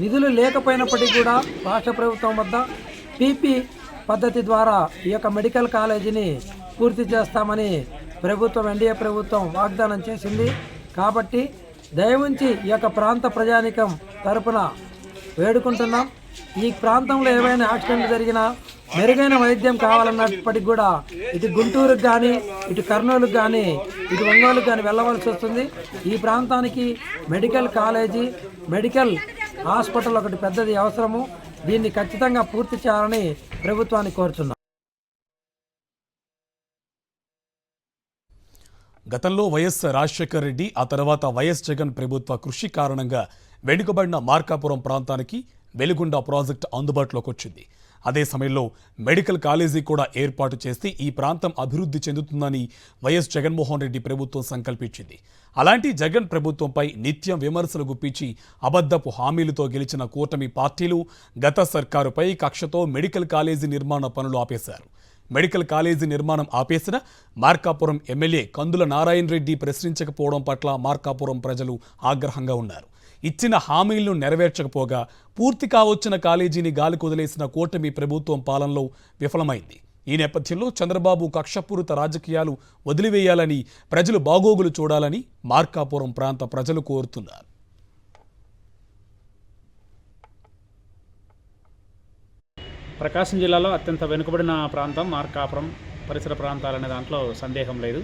నిధులు లేకపోయినప్పటికీ కూడా రాష్ట్ర ప్రభుత్వం వద్ద పీపీ పద్ధతి ద్వారా ఈ యొక్క మెడికల్ కాలేజీని పూర్తి చేస్తామని ప్రభుత్వం, ఎన్డీఏ ప్రభుత్వం వాగ్దానం చేసింది. కాబట్టి దయవుంచి ఈ యొక్క ప్రాంత ప్రజానికం తరపున వేడుకుంటున్నాం. ఈ ప్రాంతంలో ఏవైనా యాక్సిడెంట్లు జరిగినా మెరుగైన వైద్యం కావాలన్నప్పటికీ కూడా ఇటు గుంటూరుకు కానీ, ఇటు కర్నూలుకు కానీ, ఇటు ఒంగోలుకు కానీ వెళ్ళవలసి వస్తుంది. ఈ ప్రాంతానికి మెడికల్ కాలేజీ, మెడికల్ హాస్పిటల్ ఒకటి పెద్దది అవసరము. దీన్ని ఖచ్చితంగా పూర్తి చేయాలని ప్రభుత్వాన్ని కోరుతున్నాం. గతంలో వైఎస్ రాజశేఖర్ రెడ్డి, ఆ తర్వాత వైఎస్ జగన్ ప్రభుత్వ కృషి కారణంగా వెనుకబడిన మార్కాపురం ప్రాంతానికి వెలుగొండ ప్రాజెక్టు అందుబాటులోకి వచ్చింది. అదే సమయంలో మెడికల్ కాలేజీ కూడా ఏర్పాటు చేస్తే ఈ ప్రాంతం అభివృద్ధి చెందుతుందని వైఎస్ జగన్మోహన్ రెడ్డి ప్రభుత్వం సంకల్పించింది. అలాంటి జగన్ ప్రభుత్వంపై నిత్యం విమర్శలు గుప్పించి అబద్ధపు హామీలతో గెలిచిన కూటమి పార్టీలు గత సర్కారుపై కక్షతో మెడికల్ కాలేజీ నిర్మాణ పనులు ఆపేశారు. మెడికల్ కాలేజీ నిర్మాణం ఆపేసిన మార్కాపురం ఎమ్మెల్యే కందుల నారాయణ రెడ్డి ప్రశ్నించకపోవడం పట్ల మార్కాపురం ప్రజలు ఆగ్రహంగా ఉన్నారు. ఇచ్చిన హామీలను నెరవేర్చకపోగా పూర్తి కావచ్చిన కాలేజీని గాలికి వదిలేసిన కూటమి ప్రభుత్వం పాలనలో విఫలమైంది. ఈ నేపథ్యంలో చంద్రబాబు కక్షపూరిత రాజకీయాలు వదిలివేయాలని, ప్రజలు బాగోగులు చూడాలని మార్కాపురం ప్రాంత ప్రజలు కోరుతున్నారు. ప్రకాశం జిల్లాలో అత్యంత వెనుకబడిన ప్రాంతం మార్కాపురం పరిసర ప్రాంతాలనే దాంట్లో సందేహం లేదు.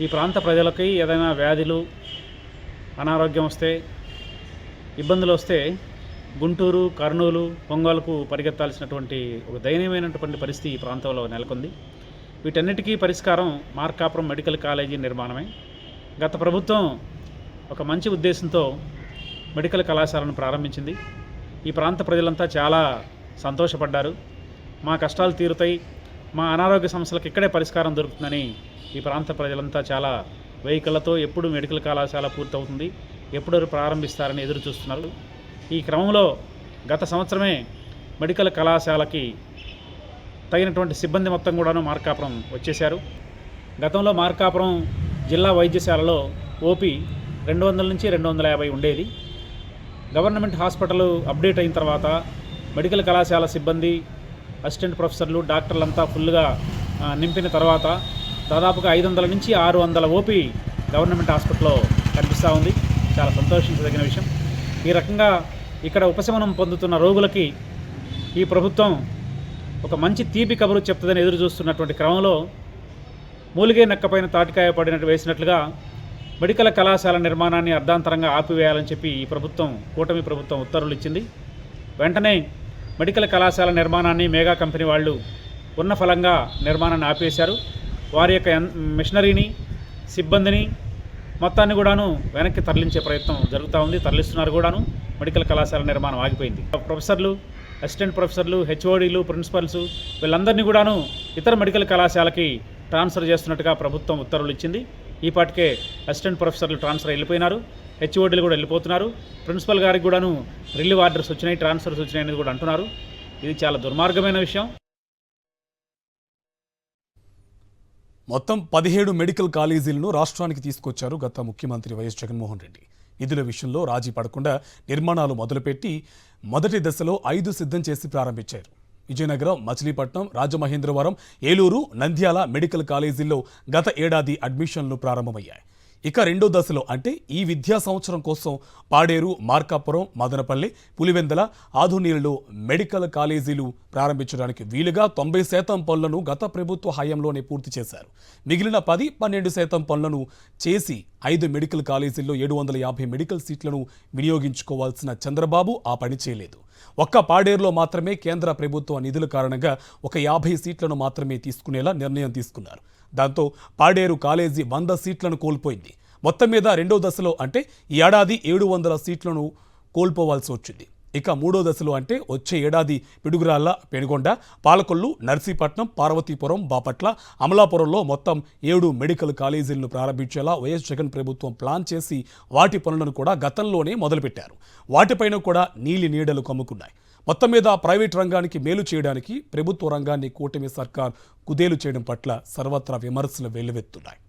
ఈ ప్రాంత ప్రజలకి ఏదైనా వ్యాధులు, అనారోగ్యం వస్తే, ఇబ్బందులు వస్తే గుంటూరు, కర్నూలు, ఒంగోలుకు పరిగెత్తాల్సినటువంటి ఒక దయనీయమైనటువంటి పరిస్థితి ఈ ప్రాంతంలో నెలకొంది. వీటన్నిటికీ పరిష్కారం మార్కాపురం మెడికల్ కాలేజీ నిర్మాణమే. గత ప్రభుత్వం ఒక మంచి ఉద్దేశంతో మెడికల్ కళాశాలను ప్రారంభించింది. ఈ ప్రాంత ప్రజలంతా చాలా సంతోషపడ్డారు. మా కష్టాలు తీరుతాయి, మా అనారోగ్య సమస్యలకు ఇక్కడే పరిష్కారం దొరుకుతుందని ఈ ప్రాంత ప్రజలంతా చాలా వెహికళ్లతో ఎప్పుడు మెడికల్ కళాశాల పూర్తవుతుంది, ఎప్పుడు ప్రారంభిస్తారని ఎదురు చూస్తున్నారు. ఈ క్రమంలో గత సంవత్సరమే మెడికల్ కళాశాలకి తగినటువంటి సిబ్బంది మొత్తం కూడాను మార్కాపురం వచ్చేశారు. గతంలో మార్కాపురం జిల్లా వైద్యశాలలో ఓపీ 200 నుంచి 250 ఉండేది. గవర్నమెంట్ హాస్పిటల్ అప్డేట్ అయిన తర్వాత మెడికల్ కళాశాల సిబ్బంది, అసిస్టెంట్ ప్రొఫెసర్లు, డాక్టర్లంతా ఫుల్గా నింపిన తర్వాత దాదాపుగా 500 నుంచి 600 ఓపీ గవర్నమెంట్ హాస్పిటల్లో కనిపిస్తూ ఉంది. చాలా సంతోషించదగిన విషయం. ఈ రకంగా ఇక్కడ ఉపశమనం పొందుతున్న రోగులకి ఈ ప్రభుత్వం ఒక మంచి తీపి కబురు చెప్తుందని ఎదురు చూస్తున్నటువంటి క్రమంలో మూలిగే నక్కపైన తాటికాయ పడినట్టు వేసినట్లుగా మెడికల్ కళాశాల నిర్మాణాన్ని అర్ధాంతరంగా ఆపివేయాలని చెప్పి ఈ ప్రభుత్వం, కూటమి ప్రభుత్వం ఉత్తర్వులు ఇచ్చింది. వెంటనే మెడికల్ కళాశాల నిర్మాణాన్ని మెగా కంపెనీ వాళ్ళు ఉన్న ఫలంగా నిర్మాణాన్ని ఆపేశారు. వారి యొక్క మిషనరీని, సిబ్బందిని మొత్తాన్ని కూడాను వెనక్కి తరలించే ప్రయత్నం జరుగుతూ ఉంది. తరలిస్తున్నారు కూడాను. మెడికల్ కళాశాల నిర్మాణం ఆగిపోయింది. ప్రొఫెసర్లు, అసిస్టెంట్ ప్రొఫెసర్లు, హెచ్ఓడీలు, ప్రిన్సిపల్స్ వీళ్ళందరినీ కూడాను ఇతర మెడికల్ కళాశాలకి ట్రాన్స్ఫర్ చేస్తున్నట్టుగా ప్రభుత్వం ఉత్తర్వులు ఇచ్చింది. ఈ పాటికే అసిస్టెంట్ ప్రొఫెసర్లు ట్రాన్స్ఫర్ వెళ్ళిపోయినారు, హెచ్ఓడీలు కూడా వెళ్ళిపోతున్నారు. ప్రిన్సిపల్ గారికి కూడాను రిలీవ్ ఆర్డర్స్ వచ్చినాయి, ట్రాన్స్ఫర్స్ వచ్చినాయి అనేది కూడా అంటున్నారు. ఇది చాలా దుర్మార్గమైన విషయం. మొత్తం 17 మెడికల్ కాలేజీలను రాష్ట్రానికి తీసుకొచ్చారు గత ముఖ్యమంత్రి వైఎస్ జగన్మోహన్ రెడ్డి. నిధుల విషయంలో రాజీ పడకుండా నిర్మాణాలు మొదలుపెట్టి మొదటి దశలో 5 సిద్ధం చేసి ప్రారంభించారు. విజయనగరం, మచిలీపట్నం, రాజమహేంద్రవరం, ఏలూరు, నంద్యాల మెడికల్ కాలేజీల్లో గత ఏడాది అడ్మిషన్లు ప్రారంభమయ్యాయి. ఇక రెండో దశలో అంటే ఈ విద్యా సంవత్సరం కోసం పాడేరు, మార్కాపురం, మదనపల్లి, పులివెందుల, ఆధునీయులలో మెడికల్ కాలేజీలు ప్రారంభించడానికి వీలుగా 90% పనులను గత ప్రభుత్వ హయాంలోనే పూర్తి చేశారు. మిగిలిన 10-12% పనులను చేసి 5 మెడికల్ కాలేజీల్లో 750 మెడికల్ సీట్లను వినియోగించుకోవాల్సిన చంద్రబాబు ఆ పని చేయలేదు. ఒక్క పాడేరులో మాత్రమే కేంద్ర ప్రభుత్వ నిధుల కారణంగా ఒక 50 సీట్లను మాత్రమే తీసుకునేలా నిర్ణయం తీసుకున్నారు. దాంతో పాడేరు కాలేజీ 100 సీట్లను కోల్పోయింది. మొత్తం మీద రెండో దశలో అంటే ఈ ఏడాది 700 సీట్లను కోల్పోవాల్సి వచ్చింది. ఇక మూడో దశలో అంటే వచ్చే ఏడాది పిడుగురాళ్ల, పెనుగొండ, పాలకొల్లు, నర్సీపట్నం, పార్వతీపురం, బాపట్ల, అమలాపురంలో మొత్తం 7 మెడికల్ కాలేజీలను ప్రారంభించేలా వైఎస్ జగన్ ప్రభుత్వం ప్లాన్ చేసి వాటి పనులను కూడా గతంలోనే మొదలుపెట్టారు. వాటిపైన కూడా నీలి నీడలు కమ్ముకున్నాయి. మొత్తం మీద ప్రైవేట్ రంగానికి మేలు చేయడానికి ప్రభుత్వ రంగాన్ని కూటమి సర్కార్ కుదేలు చేయడం పట్ల సర్వత్రా విమర్శలు వెల్లువెత్తున్నాయి.